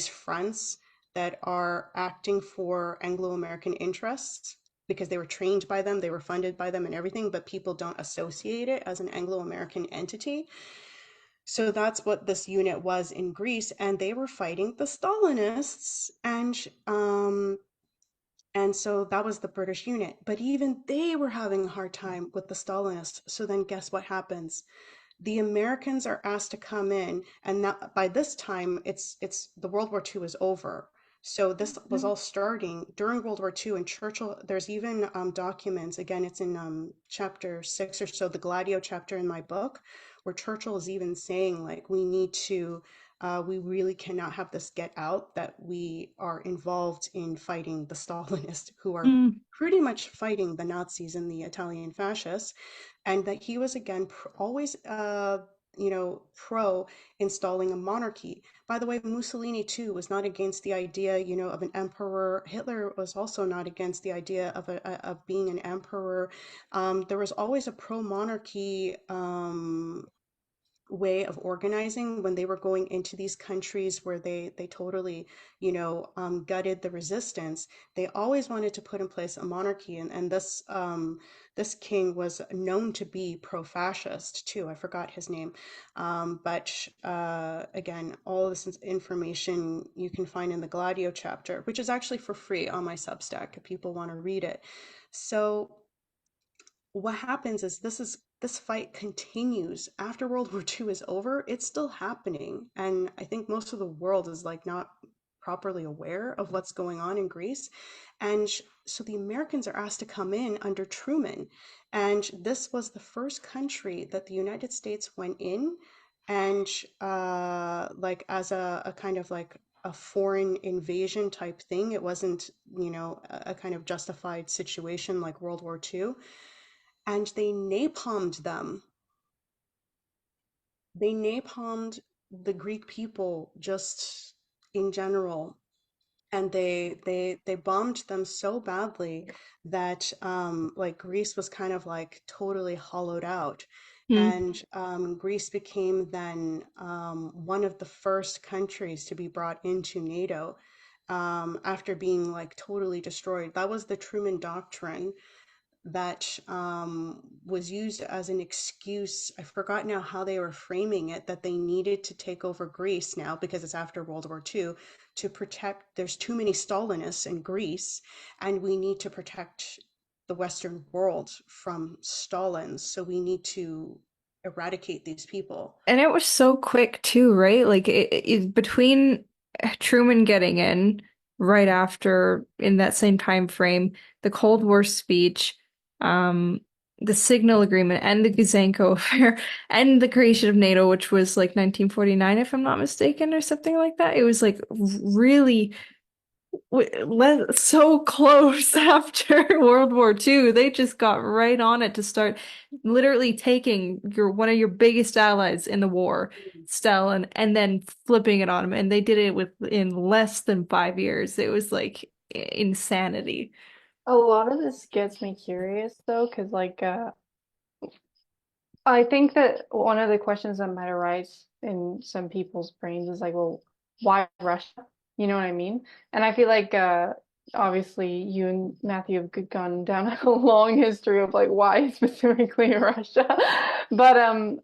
fronts that are acting for Anglo-American interests because they were trained by them, they were funded by them and everything, but people don't associate it as an Anglo-American entity. So that's what this unit was in Greece, and they were fighting the Stalinists, and so that was the British unit. But even they were having a hard time with the Stalinists. So then guess what happens? The Americans are asked to come in, and that, by this time it's the World War II is over. So this was Mhm. all starting during World War II, and Churchill. There's even documents. Again, it's in chapter 6 or so, the Gladio chapter in my book, where Churchill is even saying like we really cannot have this get out that we are involved in fighting the Stalinists, who are Mm. pretty much fighting the Nazis and the Italian fascists, and that he was again always pro installing a monarchy. By the way, Mussolini too was not against the idea, of an emperor. Hitler was also not against the idea of being an emperor. There was always a pro monarchy way of organizing when they were going into these countries where they totally gutted the resistance. They always wanted to put in place a monarchy, and this king was known to be pro-fascist too. I forgot his name, but again, all this information you can find in the Gladio chapter, which is actually for free on my Substack if people want to read it. So what happens is this fight continues after World War II is over. It's still happening, and I think most of the world is like not properly aware of what's going on in Greece. And so the Americans are asked to come in under Truman, and this was the first country that the United States went in, and like as a kind of like a foreign invasion type thing. It wasn't, a kind of justified situation like World War II. And they napalmed them. They napalmed the Greek people just in general, and they bombed them so badly that like Greece was kind of like totally hollowed out. Hmm. And Greece became then one of the first countries to be brought into NATO after being like totally destroyed. That was the Truman Doctrine that was used as an excuse. I forgot now how they were framing it, that they needed to take over Greece now because it's after World War II to protect, there's too many Stalinists in Greece, and we need to protect the Western world from Stalin. So we need to eradicate these people. And it was so quick too, right? Like between Truman getting in right after in that same time frame, the Cold War speech, um, the Signal Agreement, and the Guzhenko affair, and the creation of NATO, which was like 1949, if I'm not mistaken, or something like that. It was like really so close after World War II. They just got right on it to start literally taking one of your biggest allies in the war, Stalin, and then flipping it on him. And they did it in less than 5 years. It was like insanity. A lot of this gets me curious though, because I think that one of the questions that might arise in some people's brains is like, well, why Russia? You know what I mean? And I feel like obviously you and Matthew have gone down a long history of like why specifically Russia. But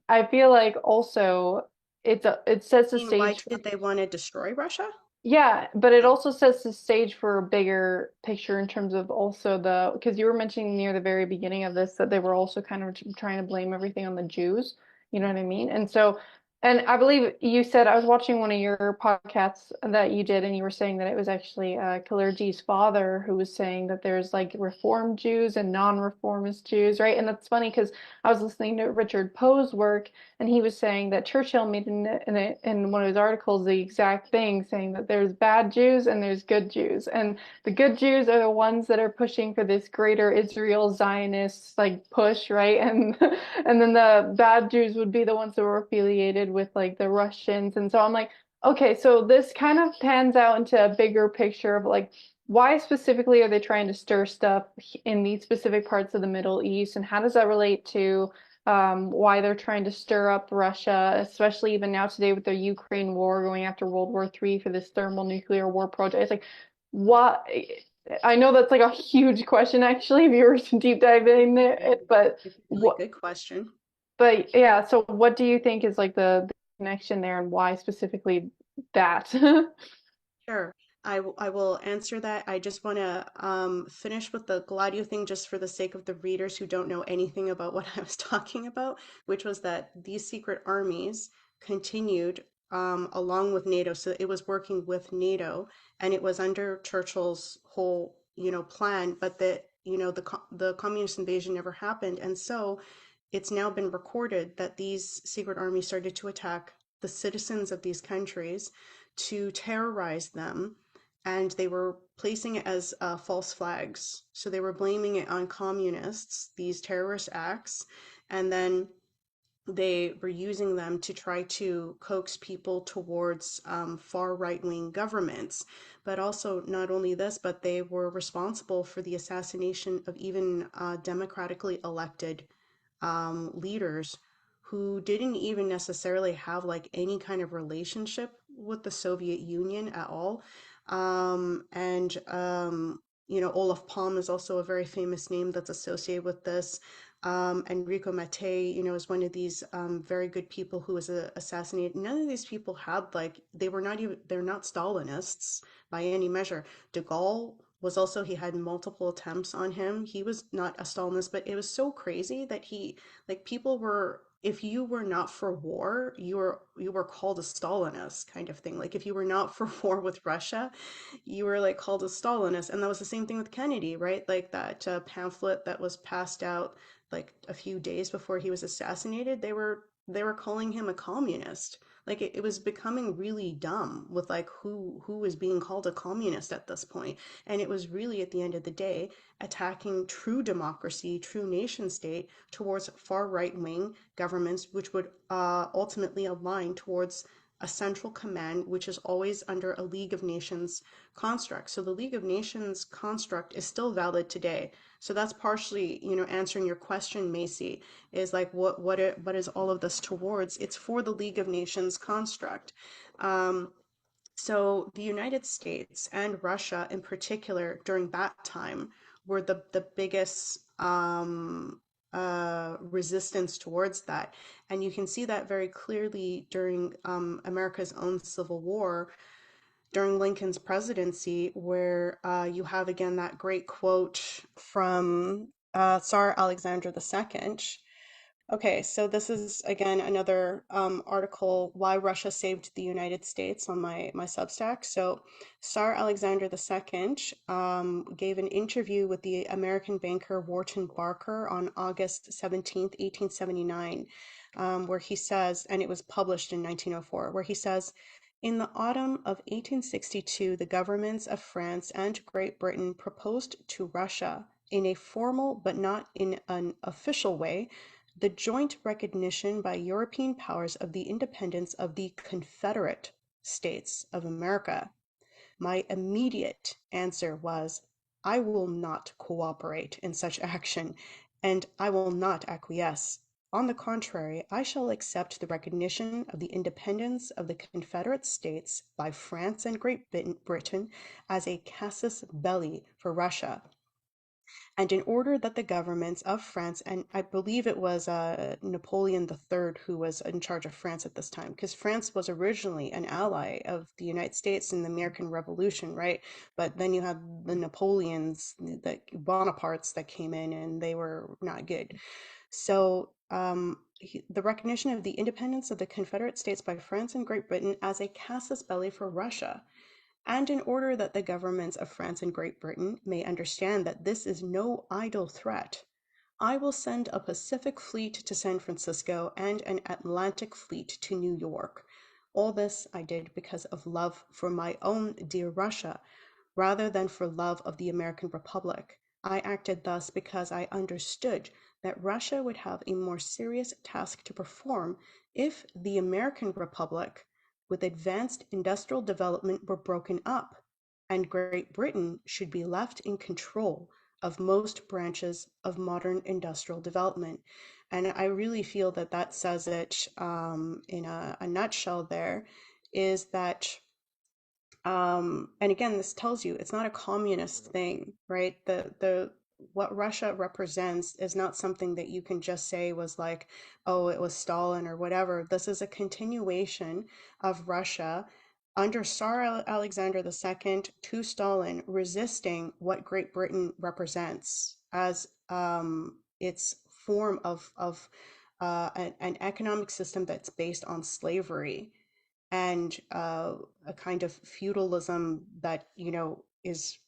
I feel like also it sets I the mean, why stage for did they want to destroy Russia? yeah, but it also sets the stage for a bigger picture in terms of also the, because you were mentioning near the very beginning of this that they were also kind of trying to blame everything on the Jews. You know what I mean? And so, and I believe you said, I was watching one of your podcasts that you did, and you were saying that it was actually Kalergi's father who was saying that there's like Reformed Jews and non-reformist Jews, right? And that's funny because I was listening to Richard Poe's work, and he was saying that Churchill made in one of his articles the exact thing, saying that there's bad Jews and there's good Jews. And the good Jews are the ones that are pushing for this greater Israel Zionist like push, right? And and then the bad Jews would be the ones that were affiliated with like the Russians. And so I'm like, okay, so this kind of pans out into a bigger picture of like why specifically are they trying to stir stuff in these specific parts of the Middle East, and how does that relate to why they're trying to stir up Russia, especially even now today with their Ukraine war going after World War III for this thermal nuclear war project. It's like, what? I know that's like a huge question, actually, if you were to deep dive in it, but It's a really what? good question. But yeah, so what do you think is like the connection there, and why specifically that? Sure. I will answer that. I just want to finish with the Gladio thing just for the sake of the readers who don't know anything about what I was talking about, which was that these secret armies continued along with NATO. So it was working with NATO, and it was under Churchill's whole, plan, but the communist invasion never happened. And so it's now been recorded that these secret armies started to attack the citizens of these countries to terrorize them, and they were placing it as false flags. So they were blaming it on communists, these terrorist acts, and then they were using them to try to coax people towards far right-wing governments. But also, not only this, but they were responsible for the assassination of even democratically elected leaders who didn't even necessarily have like any kind of relationship with the Soviet Union at all. And Olaf Palm is also a very famous name that's associated with this. Enrico Mattei, is one of these very good people who was assassinated. None of these people had like they're not Stalinists by any measure. De Gaulle was also, he had multiple attempts on him. He was not a Stalinist, but it was so crazy that people were, if you were not for war, you were called a Stalinist kind of thing. Like if you were not for war with Russia, you were like called a Stalinist. And that was the same thing with Kennedy, right? Like that pamphlet that was passed out like a few days before he was assassinated, they were they were calling him a communist. Like it was becoming really dumb with like who was being called a communist at this point. And it was really at the end of the day attacking true democracy, true nation state towards far right wing governments, which would ultimately align towards a central command, which is always under a League of Nations construct. So the League of Nations construct is still valid today. So that's partially, answering your question, Macy, is like what is all of this towards? It's for the League of Nations construct. Um, so the United States and Russia in particular during that time were the biggest resistance towards that. And you can see that very clearly during America's own Civil War, during Lincoln's presidency, where you have again that great quote from Tsar Alexander II. Okay, so this is again another article, Why Russia Saved the United States, on my Substack. So Tsar Alexander II gave an interview with the American banker Wharton Barker on August 17th, 1879, where he says, and it was published in 1904, where he says, in the autumn of 1862, the governments of France and Great Britain proposed to Russia, in a formal but not in an official way, the joint recognition by European powers of the independence of the Confederate States of America. My immediate answer was, I will not cooperate in such action, and I will not acquiesce. On the contrary, I shall accept the recognition of the independence of the Confederate States by France and Great Britain as a casus belli for Russia, and in order that the governments of France, and I believe it was Napoleon III who was in charge of France at this time, because France was originally an ally of the United States in the American Revolution, right? But then you have the Napoleons, the Bonapartes that came in, and they were not good. So the recognition of the independence of the Confederate States by France and Great Britain as a casus belli for Russia, and in order that the governments of France and Great Britain may understand that this is no idle threat, I will send a Pacific fleet to San Francisco and an Atlantic fleet to New York. All this I did because of love for my own dear Russia, rather than for love of the American Republic. I acted thus because I understood that Russia would have a more serious task to perform if the American Republic, with advanced industrial development, were broken up, and Great Britain should be left in control of most branches of modern industrial development. And I really feel that that says it in a nutshell there, is that and again, this tells you it's not a communist thing, right? The what Russia represents is not something that you can just say was like, oh, it was Stalin or whatever. This is a continuation of Russia under Tsar Alexander II to Stalin, resisting what Great Britain represents as its form of an economic system that's based on slavery, and a kind of feudalism that is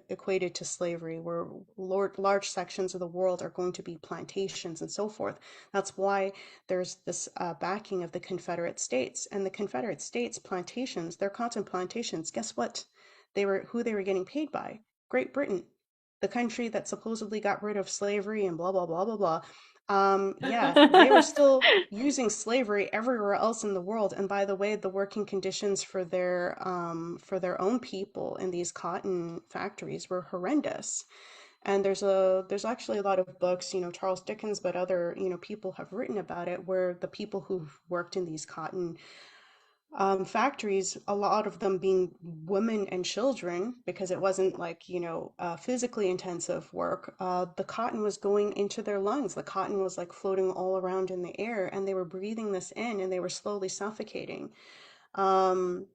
equated to slavery, where large sections of the world are going to be plantations and so forth. That's why there's this backing of the Confederate States, and the Confederate States plantations, their cotton plantations. Guess what? They were getting paid by Great Britain, the country that supposedly got rid of slavery and blah blah blah blah blah. Yeah, they were still using slavery everywhere else in the world. And by the way, the working conditions for their own people in these cotton factories were horrendous. And there's actually a lot of books, Charles Dickens, but other, people have written about it, where the people who've worked in these cotton factories, a lot of them being women and children, because it wasn't like, physically intensive work. The cotton was going into their lungs. The cotton was like floating all around in the air, and they were breathing this in, and they were slowly suffocating. Um,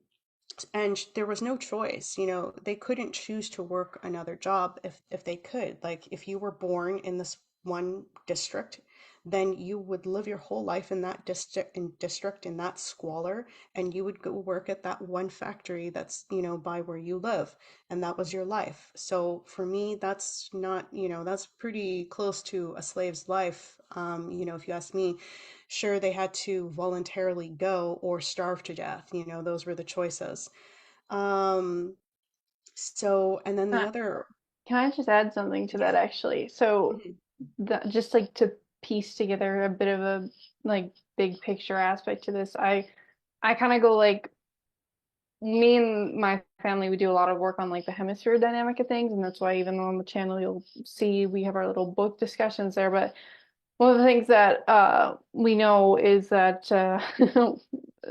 and there was no choice. They couldn't choose to work another job if they could. Like if you were born in this one district, then you would live your whole life in that district in that squalor, and you would go work at that one factory that's by where you live, and that was your life. So for me, that's not, that's pretty close to a slave's life, if you ask me. sure, they had to voluntarily go or starve to death. Those were the choices. Um, and then the Uh, other, Can I just add something to that yeah. actually? So Mhm. just like to piece together a bit of a like big picture aspect to this, I kind of go like me and my family, we do a lot of work on like the hemisphere dynamic of things, and that's why even on the channel you'll see we have our little book discussions there. But one of the things that we know is that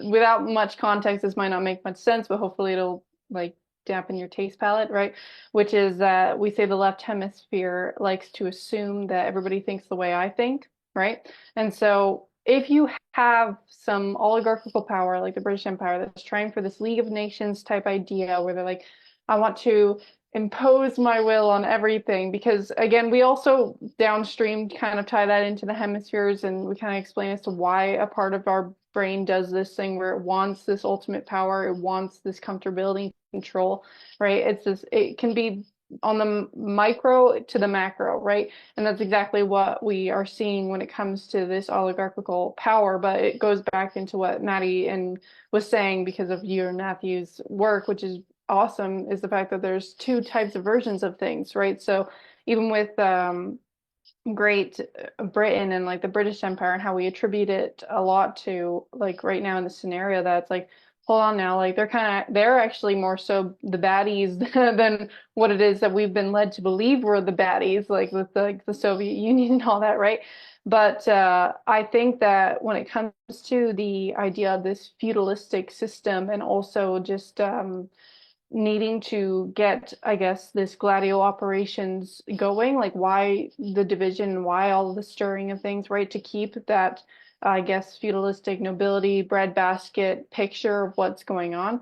without much context, this might not make much sense, but hopefully it'll like dampen your taste palette, right? Which is that we say the left hemisphere likes to assume that everybody thinks the way I think, right? And so if you have some oligarchical power like the British Empire that's trying for this League of Nations type idea where they're like, I want to impose my will on everything, because again we also downstream kind of tie that into the hemispheres, and we kind of explain as to why a part of our brain does this thing where it wants this ultimate power, it wants this comfortability, control, right? It's this, it can be on the micro to the macro, right? And that's exactly what we are seeing when it comes to this oligarchical power. But it goes back into what Maddie and was saying because of you and Matthew's work, which is awesome, is the fact that there's two types of versions of things, right? So even with Great Britain and like the British Empire and how we attribute it a lot to like right now in the scenario that's like, hold on now, like they're actually more so the baddies than what it is that we've been led to believe were the baddies, like with the Soviet Union and all that, right? But I think that when it comes to the idea of this feudalistic system and also just needing to get, I guess, this gladio operations going, like why the division, why all the stirring of things, right? To keep that, I guess, feudalistic nobility breadbasket picture of what's going on.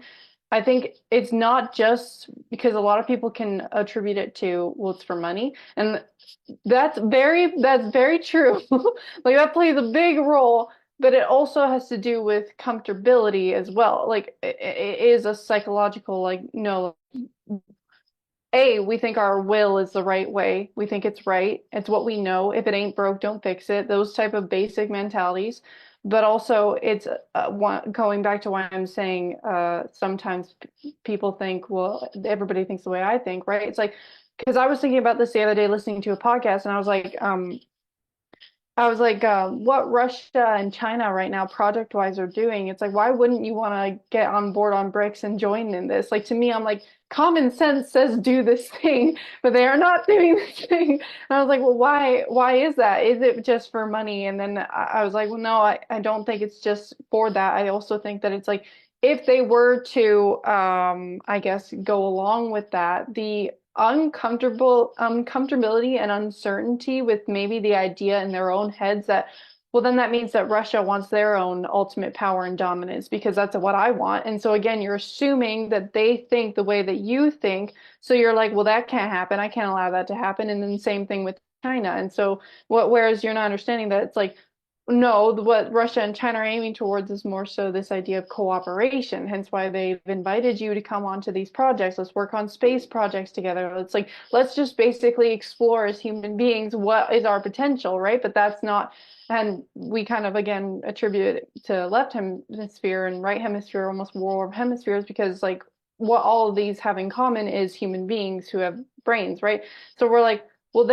I think it's not just because a lot of people can attribute it to, well, it's for money. And that's very true. Like that plays a big role, but it also has to do with comfortability as well. Like it is a psychological, like, no, we think our will is the right way. We think it's right. It's what we know. If it ain't broke, don't fix it. Those type of basic mentalities. But also, it's going back to why I'm saying sometimes people think, well, everybody thinks the way I think, right? It's like, because I was thinking about this the other day listening to a podcast, and I was like, what Russia and China right now, project wise, are doing. It's like, why wouldn't you want to get on board on BRICS and join in this? Like, to me, I'm like, common sense says do this thing, but they are not doing this thing. And I was like, well, why is that? Is it just for money? And then I was like, well, no, I don't think it's just for that. I also think that it's like, if they were to, I guess, go along with that, the uncomfortability and uncertainty with maybe the idea in their own heads that, well, then that means that Russia wants their own ultimate power and dominance because that's what I want. And so again, you're assuming that they think the way that you think. So you're like, well, that can't happen. I can't allow that to happen. And then same thing with China. And so whereas you're not understanding that it's like, no, what Russia and China are aiming towards is more so this idea of cooperation, hence why they've invited you to come onto these projects. Let's work on space projects together. Let's just basically explore as human beings what is our potential, right? But that's not, and we kind of again attribute it to left hemisphere and right hemisphere, almost war of hemispheres, because like what all of these have in common is human beings who have brains, right? So we're like, well,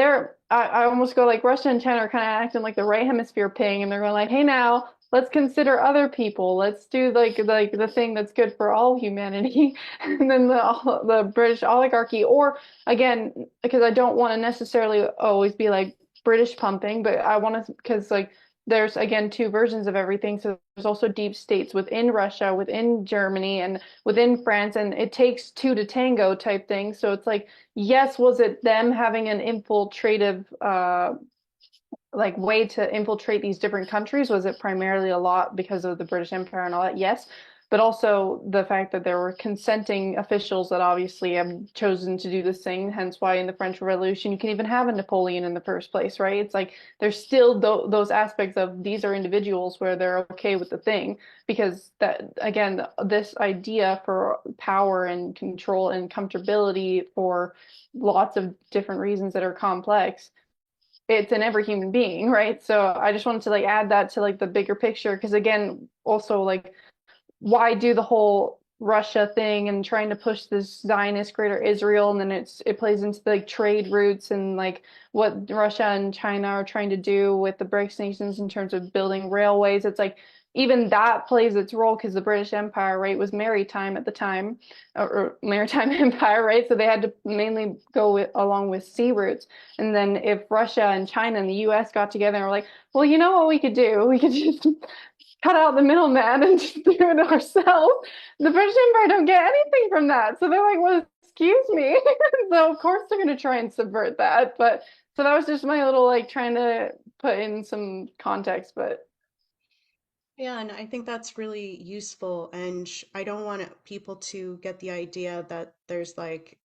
I almost go like Russia and China are kind of acting like the right hemisphere ping, and they're going like, hey, now let's consider other people. Let's do like the thing that's good for all humanity. And then the British oligarchy, or again, because I don't want to necessarily always be like British pumping, but I want to, because like there's again two versions of everything. So there's also deep states within Russia, within Germany, and within France, and it takes two to tango type thing. So it's like, yes, was it them having an infiltrative like way to infiltrate these different countries? Was it primarily a lot because of the British Empire and all that? Yes. But also the fact that there were consenting officials that obviously have chosen to do this thing, hence why in the French Revolution you can even have a Napoleon in the first place, right? It's like there's still those aspects of these are individuals where they're okay with the thing, because that again, this idea for power and control and comfortability for lots of different reasons that are complex it's in every human being, right? So I just wanted to like add that to like the bigger picture because again, also like why do the whole Russia thing and trying to push this Zionist Greater Israel, and then it plays into like trade routes and like what Russia and China are trying to do with the BRICS nations in terms of building railways. It's like even that plays its role because the British Empire, right, was maritime at the time, or maritime empire, right? So they had to mainly go along with sea routes. And then if Russia and China and the US got together and were like, well, you know what we could do? We could just cut out the middleman and just do it ourselves. The British Empire don't get anything from that. So they're like, well, excuse me. So of course they're going to try and subvert that. But so that was just my little like trying to put in some context. But Yeah, and I think that's really useful. And I don't want people to get the idea that there's like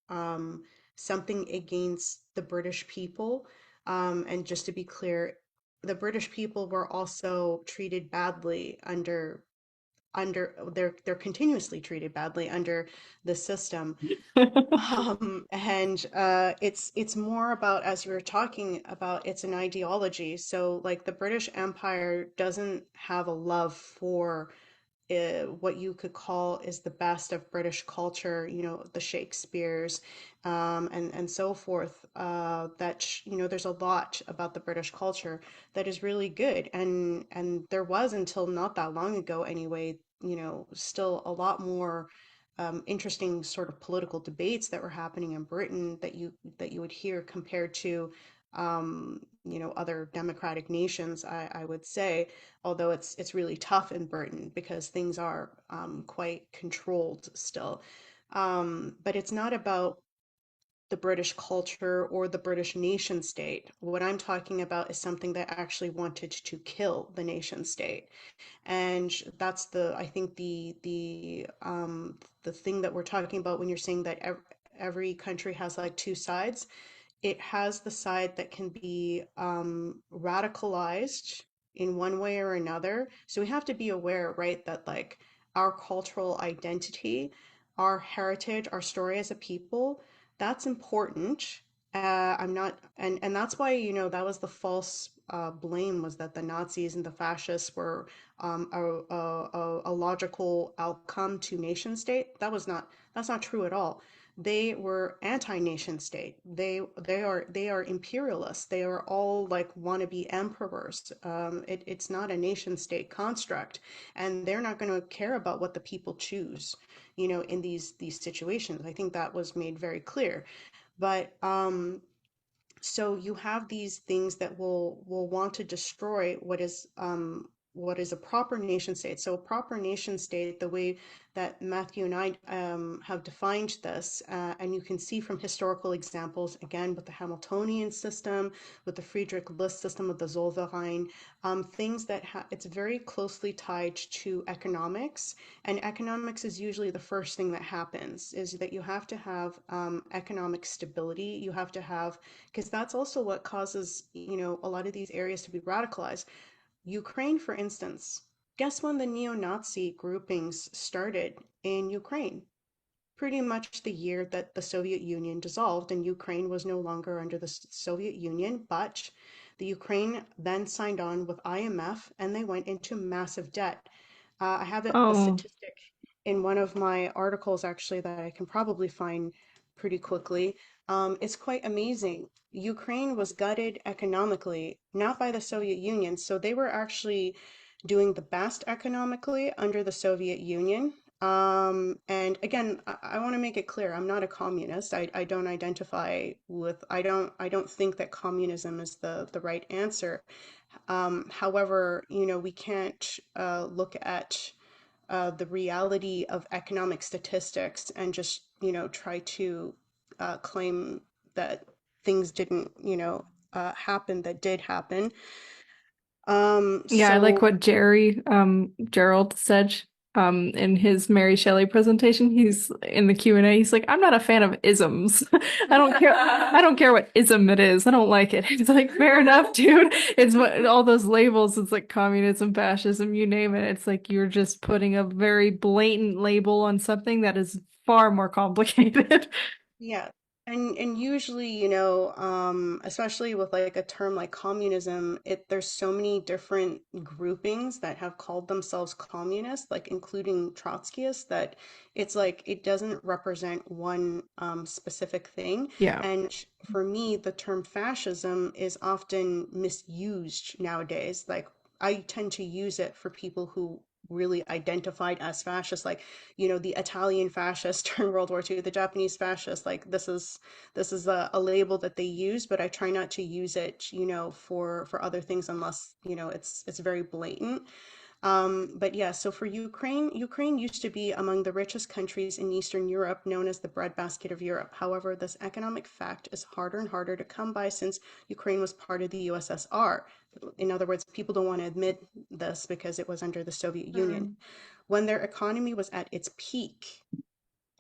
something against the British people. And just to be clear, the British people were also treated badly they're continuously treated badly under the system. And it's more about, as you were talking about, it's an ideology. So like the British Empire doesn't have a love for what you could call is the best of British culture, the Shakespeares, and so forth. There's a lot about the British culture that is really good, and there was until not that long ago, anyway. Still a lot more interesting sort of political debates that were happening in Britain that you would hear compared to other democratic nations, I would say, although it's really tough in Britain because things are quite controlled still. But it's not about the British culture or the British nation state. What I'm talking about is something that actually wanted to kill the nation state. And that's I think the thing that we're talking about when you're saying that every country has like two sides. It has the side that can be radicalized in one way or another. So we have to be aware, right, that like our cultural identity, our heritage, our story as a people, that's important. I'm not, and that's why, that was the false blame, was that the Nazis and the fascists were a logical outcome to nation state. That's not true at all. They were anti-nation state. They are imperialists. They are all like wannabe emperors. It's not a nation state construct, and they're not going to care about what the people choose, in these situations. I think that was made very clear. But so you have these things that will want to destroy what is a proper nation state. So a proper nation state, the way that Matthew and I have defined this, and you can see from historical examples, again, with the Hamiltonian system, with the Friedrich List system of the Zollverein, things that it's very closely tied to economics. And economics is usually the first thing that happens, is that you have to have economic stability. You have to have, because that's also what causes, a lot of these areas to be radicalized. Ukraine, for instance, guess when the neo-Nazi groupings started in Ukraine? Pretty much the year that the Soviet Union dissolved and Ukraine was no longer under the Soviet Union, but the Ukraine then signed on with IMF and they went into massive debt. I have a Oh, statistic in one of my articles actually that I can probably find pretty quickly. It's quite amazing. Ukraine was gutted economically, not by the Soviet Union, so they were actually doing the best economically under the Soviet Union. And again, I want to make it clear, I'm not a communist. I don't identify with, I don't think that communism is the right answer. However, we can't look at the reality of economic statistics and just, try to claim that things didn't, happen that did happen. yeah, I like So what Gerald said in his Mary Shelley presentation. He's in the Q&A. He's like, I'm not a fan of isms. I don't care what ism it is. I don't like it. It's like, fair enough, dude. It's what all those labels, it's like communism, fascism, you name it. It's like you're just putting a very blatant label on something that is far more complicated. yeah, And usually, especially with like a term like communism, there's so many different groupings that have called themselves communist, like including Trotskyists, that it's like it doesn't represent one specific thing. Yeah. And for me, the term fascism is often misused nowadays. Like I tend to use it for people who really identified as fascists, like the Italian fascist during World War II, the Japanese fascist. Like this is a label that they use, but I try not to use it, for other things unless, it's very blatant. But yeah, so for Ukraine used to be among the richest countries in Eastern Europe, known as the breadbasket of Europe. However, this economic fact is harder and harder to come by since Ukraine was part of the USSR. In other words, people don't want to admit this because it was under the Soviet Union. Mm. When their economy was at its peak,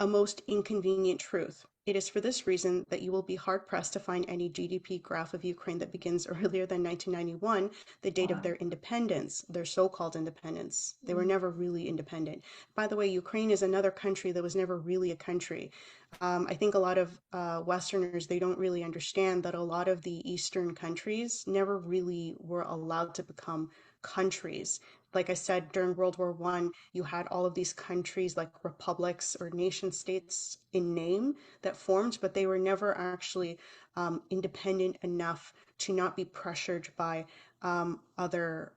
a most inconvenient truth. It is for this reason that you will be hard pressed to find any GDP graph of Ukraine that begins earlier than 1991, the date of Wow. their independence, their so called independence. They were Mm. never really independent. By the way, Ukraine is another country that was never really a country. I think a lot of Westerners, they don't really understand that a lot of the Eastern countries never really were allowed to become countries. Like I said, during World War One, you had all of these countries like republics or nation states in name that formed, but they were never actually independent enough to not be pressured by other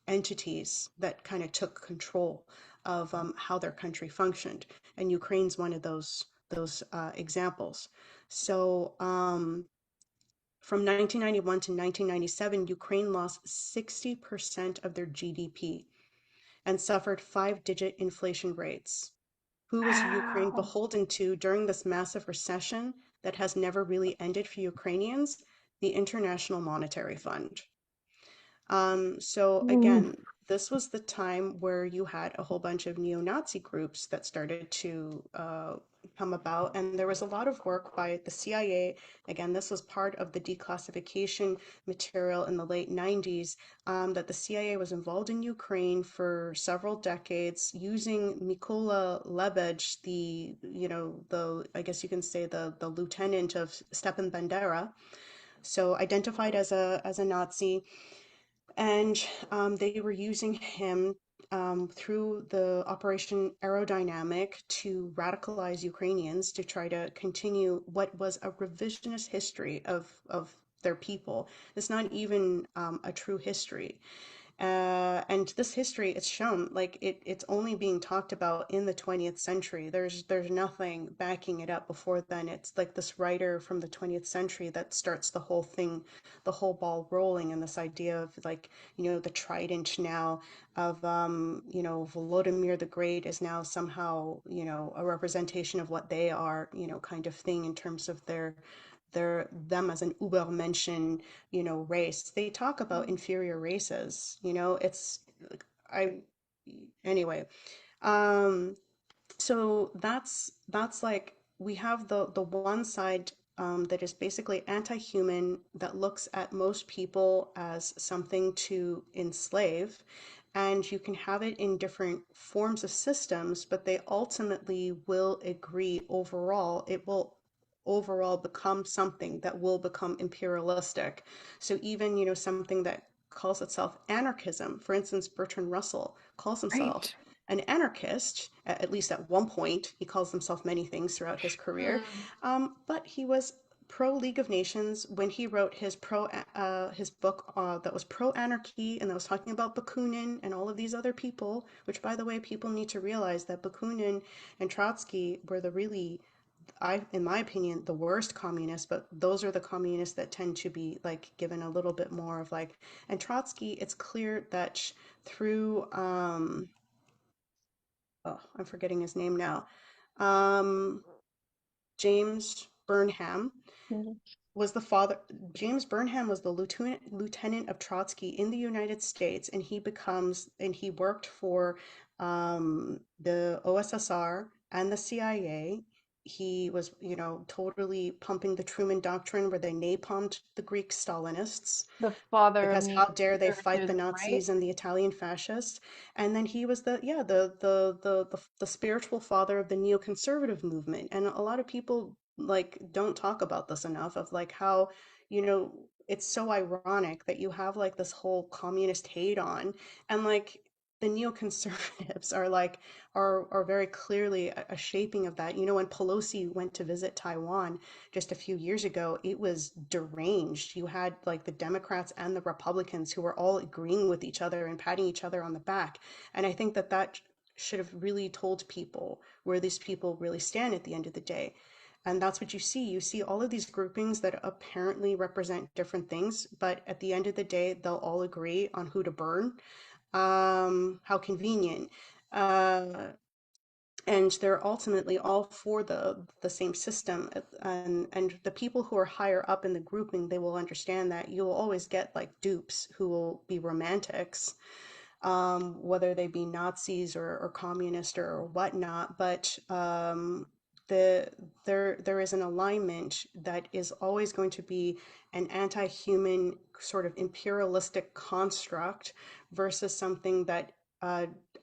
entities that kind of took control of how their country functioned. And Ukraine's one of those examples. So from 1991 to 1997, Ukraine lost 60% of their GDP and suffered five-digit inflation rates. Who was Ukraine Wow. beholden to during this massive recession that has never really ended for Ukrainians? The International Monetary Fund. So Ooh. again, this was the time where you had a whole bunch of neo-Nazi groups that started to come about, and there was a lot of work by the CIA. Again, this was part of the declassification material in the late 90s, that the CIA was involved in Ukraine for several decades, using Mykola Lebedь, I guess you can say the lieutenant of Stepan Bandera, so identified as a Nazi, and they were using him through the Operation Aerodynamic to radicalize Ukrainians to try to continue what was a revisionist history of their people. It's not even a true history. And this history, it's shown like it's only being talked about in the 20th century. There's nothing backing it up before then. It's like this writer from the 20th century that starts the whole thing, the whole ball rolling, and this idea of like, the trident now of Volodymyr the Great is now somehow, a representation of what they are, kind of thing in terms of them as an Übermenschen, race. They talk about inferior races, it's I anyway. Um so that's like we have the one side that is basically anti-human, that looks at most people as something to enslave, and you can have it in different forms of systems, but they ultimately will agree overall. It will overall become something that will become imperialistic. So even, something that calls itself anarchism, for instance, Bertrand Russell calls himself Right. an anarchist, at least at one point. He calls himself many things throughout his career, Mm. but he was pro League of Nations when he wrote his book that was pro anarchy, and that was talking about Bakunin and all of these other people. Which, by the way, people need to realize that Bakunin and Trotsky were the really, in my opinion, the worst communists, but those are the communists that tend to be like given a little bit more of like, and Trotsky, it's clear that through, oh, I'm forgetting his name now, um, James Burnham Mhm. was the father. James Burnham was the lieutenant of Trotsky in the United States, and he worked for the OSSR and the CIA. He was, totally pumping the Truman Doctrine, where they napalmed the Greek Stalinists The father of because how dare they fight the neo-conservatism, right? Nazis and the Italian fascists. And then he was the spiritual father of the neoconservative movement. And a lot of people like don't talk about this enough of like how, you know, it's so ironic that you have like this whole communist hate on, and like the neoconservatives are like are very clearly a shaping of that. You know, when Pelosi went to visit Taiwan just a few years ago, it was deranged. You had like the Democrats and the Republicans who were all agreeing with each other and patting each other on the back. And I think that that should have really told people where these people really stand at the end of the day. And that's what you see. You see all of these groupings that apparently represent different things, but at the end of the day, they'll all agree on who to burn. How convenient. Uh, and they're ultimately all for the same system. And the people who are higher up in the grouping, they will understand that you will always get like dupes who will be romantics, whether they be Nazis or communist or whatnot. But the there is an alignment that is always going to be an anti-human sort of imperialistic construct versus something that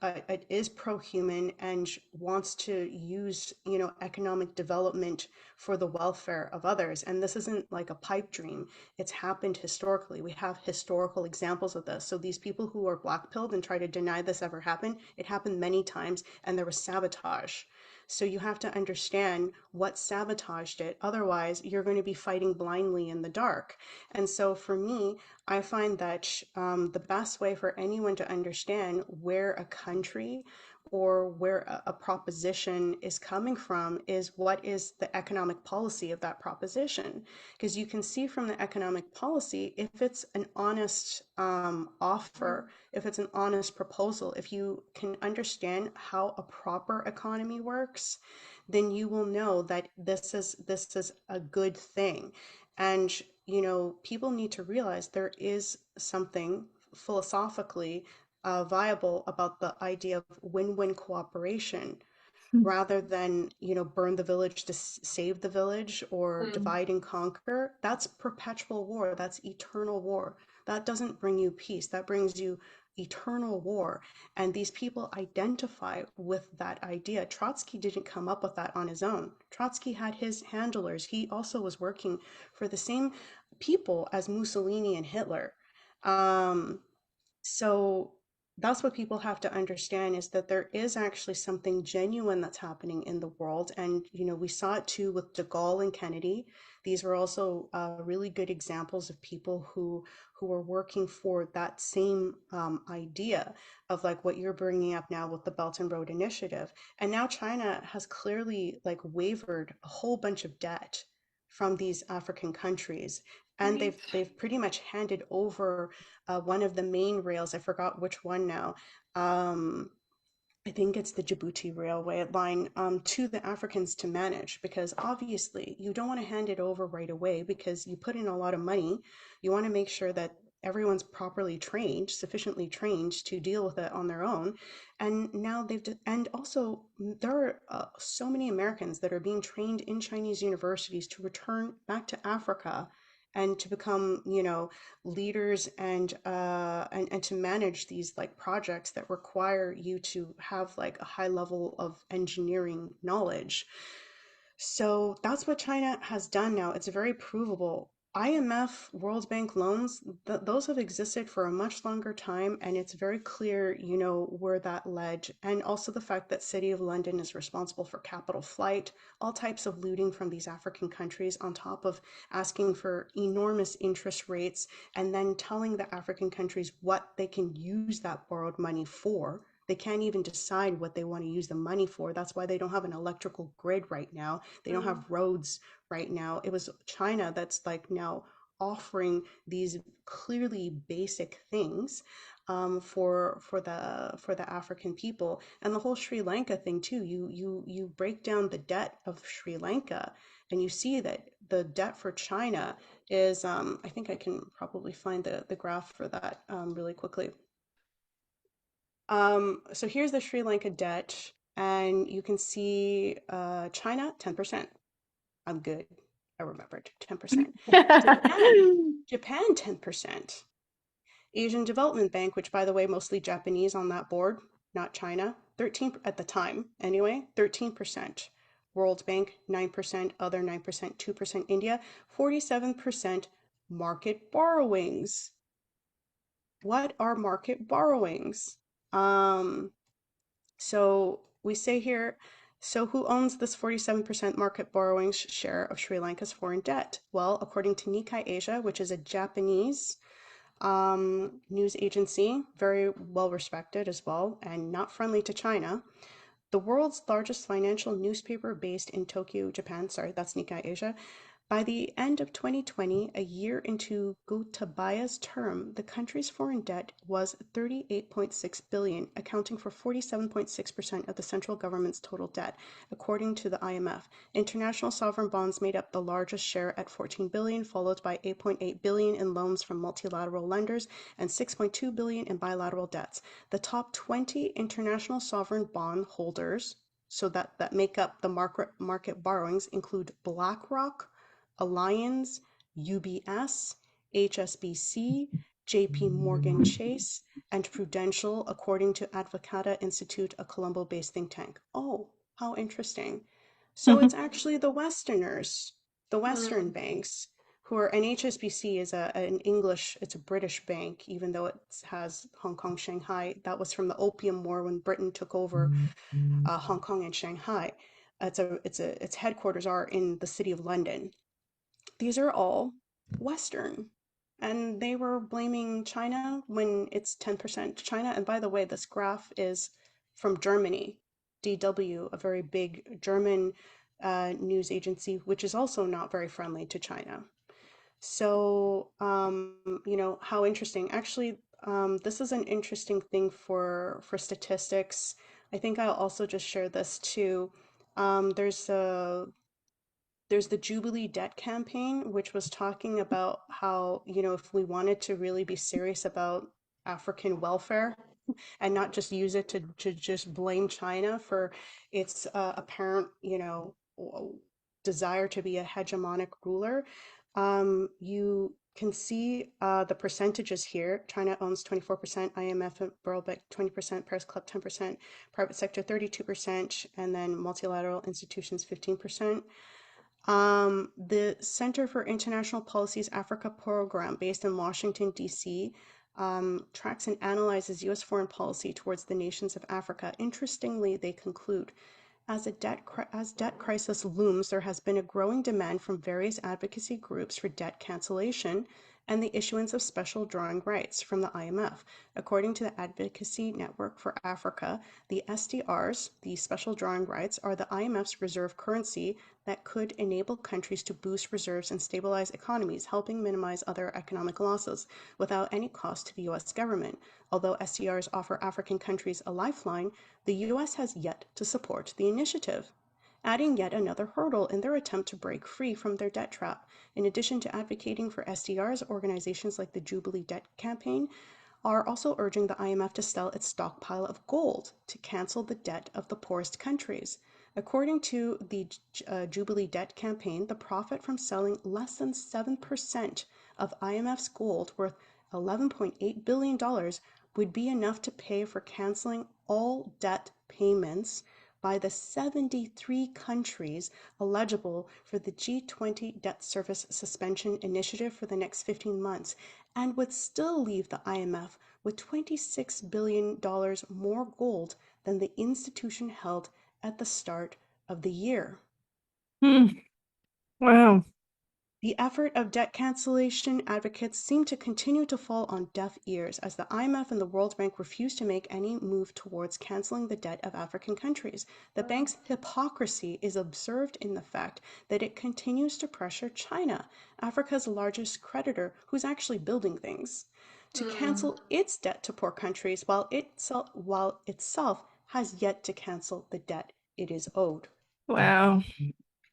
it is pro-human and wants to use, you know, economic development for the welfare of others. And this isn't like a pipe dream. It's happened historically. We have historical examples of this. So these people who are blackpilled and try to deny this ever happened, it happened many times, and there was sabotage. So you have to understand what sabotaged it. Otherwise, you're going to be fighting blindly in the dark. And so for me, I find that the best way for anyone to understand where a country or where a proposition is coming from is what is the economic policy of that proposition. Because you can see from the economic policy if it's an honest offer, if it's an honest proposal, if you can understand how a proper economy works, then you will know that this is a good thing. And you know, people need to realize there is something philosophically viable about the idea of win-win cooperation rather than, you know, burn the village to save the village or Mm. divide and conquer. That's perpetual war. That's eternal war. That doesn't bring you peace. That brings you eternal war. And these people identify with that idea. Trotsky didn't come up with that on his own. Trotsky had his handlers. He also was working for the same people as Mussolini and Hitler. Um, so that's what people have to understand, is that there is actually something genuine that's happening in the world. And, you know, we saw it too with de Gaulle and Kennedy. These were also really good examples of people who are working for that same idea of like what you're bringing up now with the Belt and Road Initiative. And now China has clearly like wavered a whole bunch of debt from these African countries. And Right. they've pretty much handed over one of the main rails. I forgot which one now. Um, I think it's the Djibouti railway line, to the Africans to manage, because obviously you don't want to hand it over right away because you put in a lot of money. You want to make sure that everyone's properly trained, sufficiently trained to deal with it on their own. And now and also there are so many Americans that are being trained in Chinese universities to return back to Africa and to become, you know, leaders and to manage these like projects that require you to have like a high level of engineering knowledge. So that's what China has done now. It's very provable. IMF, World Bank loans, those have existed for a much longer time, and it's very clear, you know, where that led. And also the fact that City of London is responsible for capital flight, all types of looting from these African countries, on top of asking for enormous interest rates, and then telling the African countries what they can use that borrowed money for. They can't even decide what they want to use the money for. That's why they don't have an electrical grid right now. They don't Mm. have roads right now. It was China that's like now offering these clearly basic things for the African people. And the whole Sri Lanka thing too. You break down the debt of Sri Lanka, and you see that the debt for China is I think I can probably find the graph for that really quickly. So here's the Sri Lanka debt, and you can see China, 10%. I'm good. I remembered 10%. Japan, 10%. Asian Development Bank, which by the way, mostly Japanese on that board, not China, 13 at the time anyway, 13%. World Bank 9%, other 9%, 2% India, 47% market borrowings. What are market borrowings? Um, so we say here, so who owns this 47% market borrowings share of Sri Lanka's foreign debt? Well, according to Nikkei Asia, which is a Japanese news agency, very well respected as well, and not friendly to China, the world's largest financial newspaper based in Tokyo, Japan, sorry, that's Nikkei Asia. By the end of 2020, a year into Gotabaya's term, the country's foreign debt was 38.6 billion, accounting for 47.6% of the central government's total debt, according to the IMF. International sovereign bonds made up the largest share at 14 billion, followed by 8.8 billion in loans from multilateral lenders and 6.2 billion in bilateral debts. The top 20 international sovereign bond holders, so that make up the market borrowings, include BlackRock, Allianz, UBS, HSBC, JP Morgan Chase, and Prudential, according to Advocata Institute, a Colombo-based think tank. Oh, how interesting. So it's actually the Westerners, the Western banks, who are, and HSBC is an English, it's a British bank, even though it has Hong Kong, Shanghai. That was from the Opium War when Britain took over Hong Kong and Shanghai. Its headquarters are in the city of London. These are all Western. And they were blaming China when it's 10% China. And by the way, this graph is from Germany, DW, a very big German news agency, which is also not very friendly to China. So, how interesting. Actually, this is an interesting thing for statistics. I think I'll also just share this too. There's the Jubilee Debt Campaign, which was talking about how, if we wanted to really be serious about African welfare and not just use it to just blame China for its apparent, desire to be a hegemonic ruler, you can see the percentages here. China owns 24%, IMF and World Bank 20%, Paris Club 10%, private sector 32%, and then multilateral institutions 15%. The Center for International Policy's Africa program, based in Washington, D.C., tracks and analyzes U.S. foreign policy towards the nations of Africa. Interestingly, they conclude, as debt crisis looms, there has been a growing demand from various advocacy groups for debt cancellation and the issuance of special drawing rights from the IMF. According to the Advocacy Network for Africa, the SDRs, the special drawing rights, are the IMF's reserve currency that could enable countries to boost reserves and stabilize economies, helping minimize other economic losses without any cost to the US government. Although SDRs offer African countries a lifeline, the US has yet to support the initiative, adding yet another hurdle in their attempt to break free from their debt trap. In addition to advocating for SDRs, organizations like the Jubilee Debt Campaign are also urging the IMF to sell its stockpile of gold to cancel the debt of the poorest countries. According to the Jubilee Debt Campaign, the profit from selling less than 7% of IMF's gold, worth $11.8 billion, would be enough to pay for canceling all debt payments by the 73 countries eligible for the G20 debt service suspension initiative for the next 15 months, and would still leave the IMF with $26 billion more gold than the institution held at the start of the year. Wow. The effort of debt cancellation advocates seem to continue to fall on deaf ears as the IMF and the World Bank refuse to make any move towards canceling the debt of African countries. The bank's hypocrisy is observed in the fact that it continues to pressure China, Africa's largest creditor, who's actually building things, to cancel its debt to poor countries while itself has yet to cancel the debt it is owed. Wow.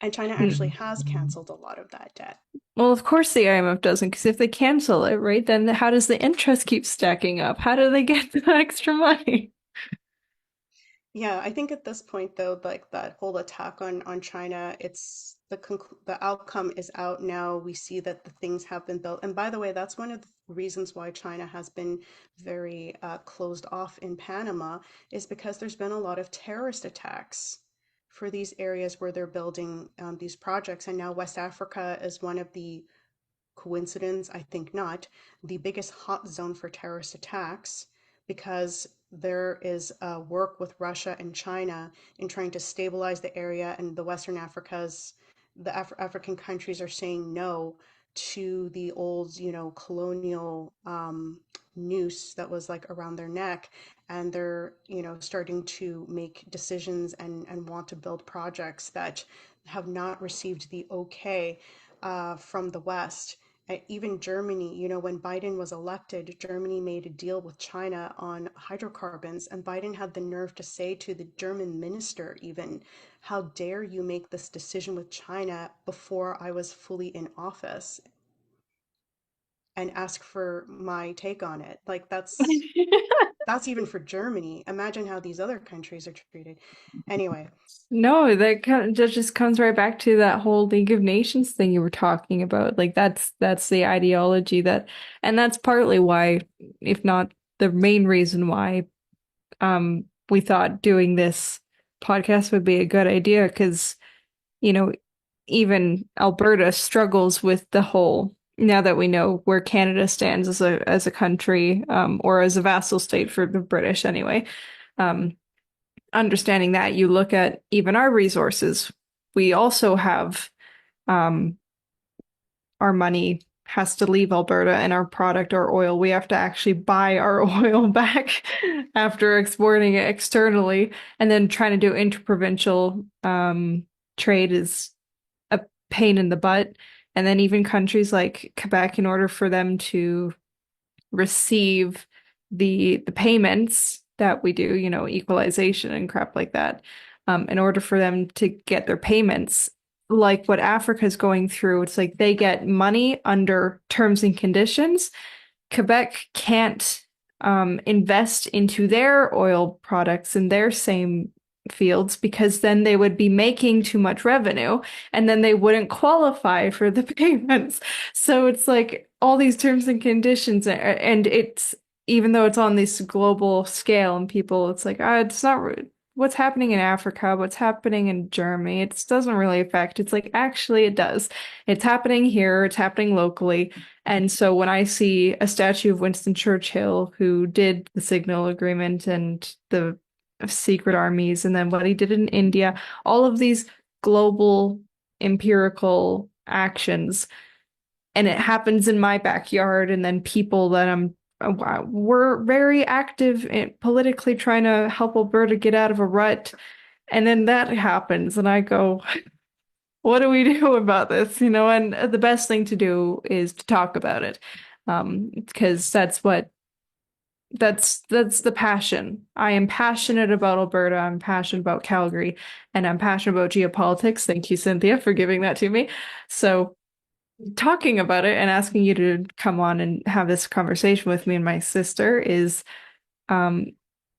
And China actually has canceled a lot of that debt. Well, of course the IMF doesn't, because if they cancel it, right, then how does the interest keep stacking up? How do they get the extra money? Yeah, I think at this point though, like that whole attack on China, it's the outcome is out now. We see that the things have been built. And by the way, that's one of the reasons why China has been very closed off in Panama, is because there's been a lot of terrorist attacks for these areas where they're building these projects. And now West Africa is one of the, coincidence, I think not, the biggest hot zone for terrorist attacks, because there is work with Russia and China in trying to stabilize the area, and the African countries are saying no to the old, colonial noose that was like around their neck, and they're, starting to make decisions and want to build projects that have not received the okay from the West. Even Germany, when Biden was elected, Germany made a deal with China on hydrocarbons, and Biden had the nerve to say to the German minister, even, how dare you make this decision with China before I was fully in office, and ask for my take on it. Like, that's even for Germany. Imagine how these other countries are treated. Anyway. No, that just comes right back to that whole League of Nations thing you were talking about. Like that's the ideology and that's partly why, if not the main reason why, we thought doing this podcast would be a good idea because, you know, even Alberta struggles with the whole, now that we know where Canada stands as a country, or as a vassal state for the British anyway. Um, Understanding that, you look at even our resources, we also have, um, our money has to leave Alberta, and our product, our oil, we have to actually buy our oil back after exporting it externally. And then trying to do interprovincial trade is a pain in the butt. And then even countries like Quebec, in order for them to receive the payments that we do, equalization and crap like that, in order for them to get their payments, like what Africa's going through, it's like they get money under terms and conditions. Quebec can't invest into their oil products in their same fields because then they would be making too much revenue and then they wouldn't qualify for the payments. So it's like all these terms and conditions, and it's, even though it's on this global scale and people, it's like, it's not what's happening in Africa, what's happening in Germany, it doesn't really affect. It's like, actually, it does. It's happening here, it's happening locally. And so when I see a statue of Winston Churchill, who did the Signal Agreement and the secret armies, and then what he did in India, all of these global empirical actions, and it happens in my backyard, and then people that we're very active in politically trying to help Alberta get out of a rut, and then that happens, and I go, what do we do about this? And the best thing to do is to talk about it, because that's the passion. I am passionate about Alberta. I'm passionate about Calgary, and I'm passionate about geopolitics. Thank you, Cynthia, for giving that to me. So talking about it and asking you to come on and have this conversation with me and my sister is, um,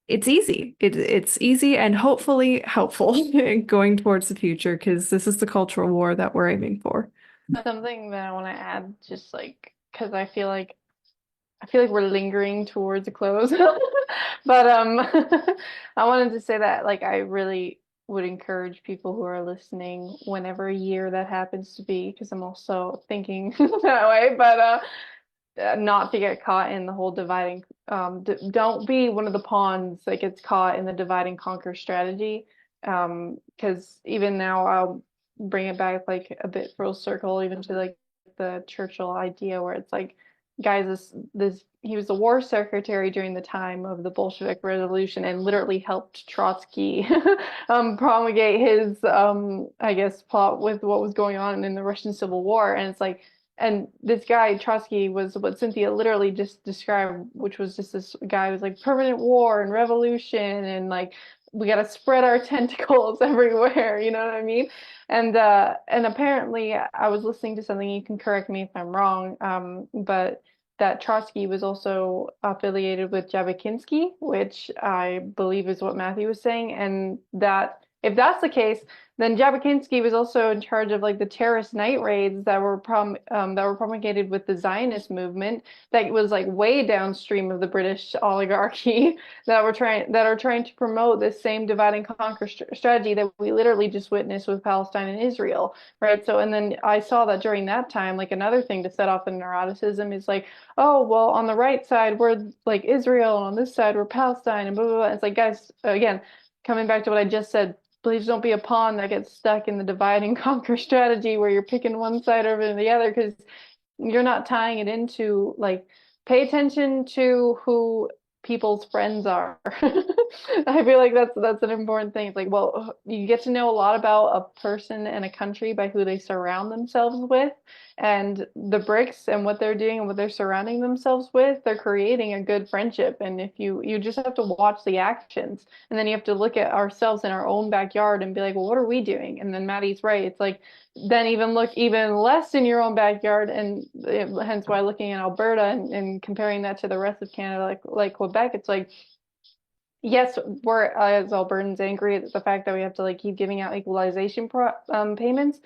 it's easy. It's easy and hopefully helpful going towards the future, because this is the cultural war that we're aiming for. Something that I want to add, just like, because I feel like we're lingering towards a close. But I wanted to say that, like, I really would encourage people who are listening, whenever year that happens to be, because I'm also thinking that way, but not to get caught in the whole dividing, don't be one of the pawns that gets caught in the divide and conquer strategy. Because even now, I'll bring it back like a bit full circle, even to like the Churchill idea, where it's like, guys, this he was the war secretary during the time of the Bolshevik Revolution and literally helped Trotsky promulgate his, I guess, plot with what was going on in the Russian Civil War. And it's like, and this guy Trotsky was what Cynthia literally just described, which was just this guy who was like, permanent war and revolution, and like, we got to spread our tentacles everywhere, you know what I mean? And apparently I was listening to something, you can correct me if I'm wrong, but that Trotsky was also affiliated with Jabotinsky, which I believe is what Matthew was saying, and that if that's the case, then Jabotinsky was also in charge of like the terrorist night raids that were promulgated with the Zionist movement that was like way downstream of the British oligarchy that are trying to promote this same divide and conquer strategy that we literally just witnessed with Palestine and Israel, right? So, and then I saw that during that time, like another thing to set off the neuroticism is like, oh, well, on the right side we're like Israel, and on this side we're Palestine, and blah blah blah. It's like, guys, again, coming back to what I just said, please don't be a pawn that gets stuck in the divide and conquer strategy where you're picking one side over the other, because you're not tying it into like, pay attention to who people's friends are. I feel like that's an important thing. It's like, well, you get to know a lot about a person and a country by who they surround themselves with, and the BRICS and what they're doing and what they're surrounding themselves with, they're creating a good friendship. And if you just have to watch the actions, and then you have to look at ourselves in our own backyard and be like, well, what are we doing? And then Maddie's right. It's like, then even look even less in your own backyard, and hence why looking at Alberta and comparing that to the rest of Canada, like Quebec, it's like, yes, we're as Albertans angry at the fact that we have to like keep giving out equalization payments,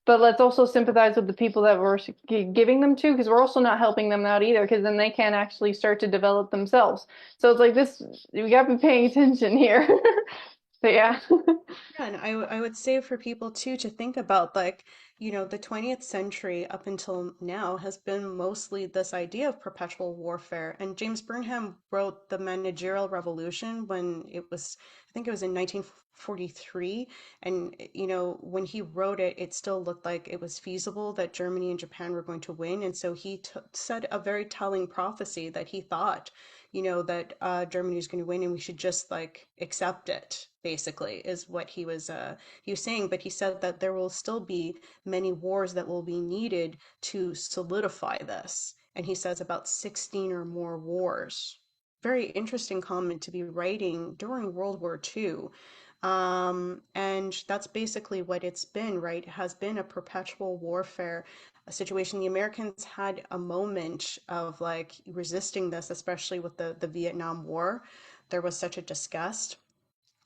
but let's also sympathize with the people that we're giving them to, because we're also not helping them out either, because then they can't actually start to develop themselves. So it's like this, we got to be paying attention here. But yeah. Yeah, and I would say for people too to think about like, the 20th century up until now has been mostly this idea of perpetual warfare. And James Burnham wrote The Managerial Revolution when I think it was in 1943. And, when he wrote it, it still looked like it was feasible that Germany and Japan were going to win. And so he said a very telling prophecy that he thought that Germany was going to win and we should just like accept it, basically, is what he was saying. But he said that there will still be many wars that will be needed to solidify this. And he says about 16 or more wars. Very interesting comment to be writing during World War II. And that's basically what it's been, right? It has been a perpetual warfare a situation. The Americans had a moment of like resisting this, especially with the Vietnam War. There was such a disgust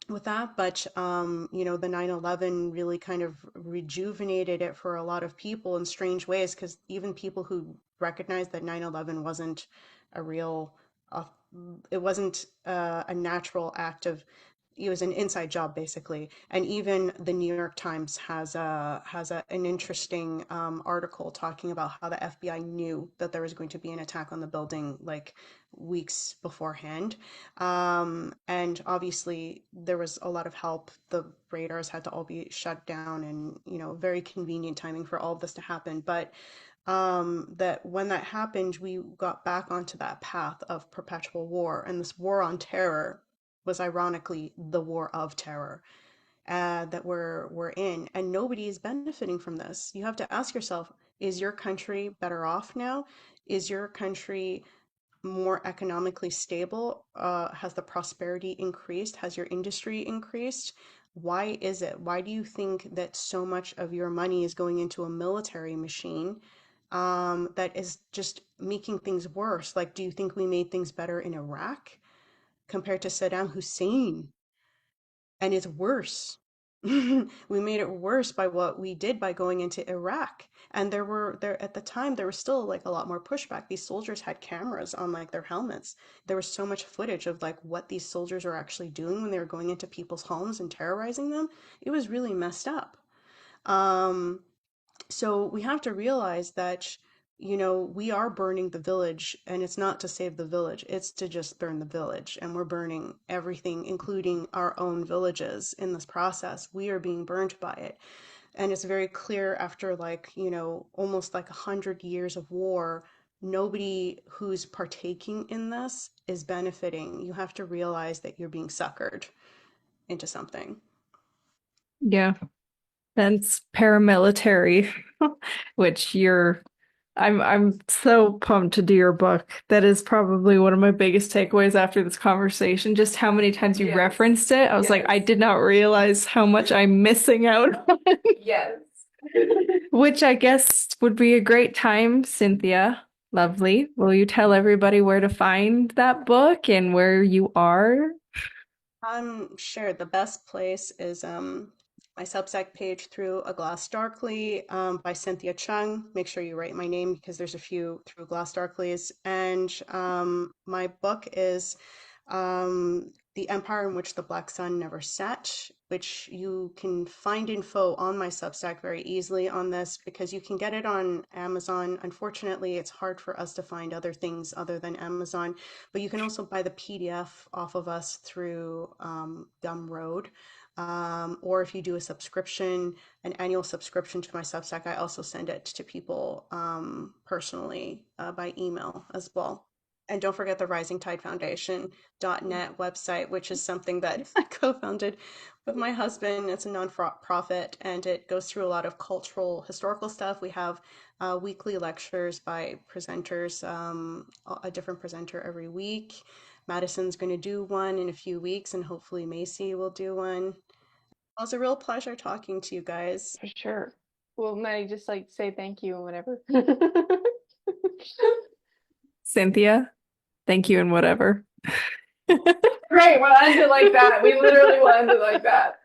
with that, but the 9/11 really kind of rejuvenated it for a lot of people in strange ways, because even people who recognized that 9/11 wasn't a real, uh, it wasn't a natural act of, it was an inside job basically. And even the New York Times an interesting article talking about how the FBI knew that there was going to be an attack on the building like weeks beforehand. And obviously there was a lot of help. The radars had to all be shut down, and very convenient timing for all of this to happen. But that when that happened, we got back onto that path of perpetual war, and this war on terror was ironically the war of terror that we're in, and nobody is benefiting from this. You have to ask yourself: is your country better off now? Is your country more economically stable? Has the prosperity increased? Has your industry increased? Why is it? Why do you think that so much of your money is going into a military machine that is just making things worse? Like, do you think we made things better in Iraq compared to Saddam Hussein? And it's worse. We made it worse by what we did by going into Iraq. And there at the time there was still like a lot more pushback. These soldiers had cameras on like their helmets. There was so much footage of like what these soldiers were actually doing when they were going into people's homes and terrorizing them. It was really messed up. Um, so we have to realize that, we are burning the village, and it's not to save the village, it's to just burn the village. And we're burning everything, including our own villages in this process. We are being burned by it. And it's very clear after like, almost like 100 years of war, nobody who's partaking in this is benefiting. You have to realize that you're being suckered into something. Yeah. That's paramilitary, which I'm so pumped to do your book. That is probably one of my biggest takeaways after this conversation, just how many times you referenced it. I was like, I did not realize how much I'm missing out on. Yes. Which I guess would be a great time, Cynthia. Lovely. Will you tell everybody where to find that book and where you are? Sure. The best place is my Substack page, Through a Glass Darkly, by Cynthia Chung. Make sure you write my name because there's a few Through Glass Darklys. And my book is The Empire in Which the Black Sun Never Set, which you can find info on my Substack very easily on this because you can get it on Amazon. Unfortunately, it's hard for us to find other things other than Amazon, but you can also buy the PDF off of us through Gumroad. Or if you do a subscription, an annual subscription to my Substack, I also send it to people personally by email as well. And don't forget the Rising Tide Foundation.net website, which is something that I co-founded with my husband. It's a non-profit and it goes through a lot of cultural, historical stuff. We have weekly lectures by presenters, a different presenter every week. Madison's going to do one in a few weeks, and hopefully Macy will do one. It was a real pleasure talking to you guys. For sure. Well, Maddie, just like say thank you and whatever. Cynthia, thank you and whatever. Great, we'll end it like that. We literally will end it like that.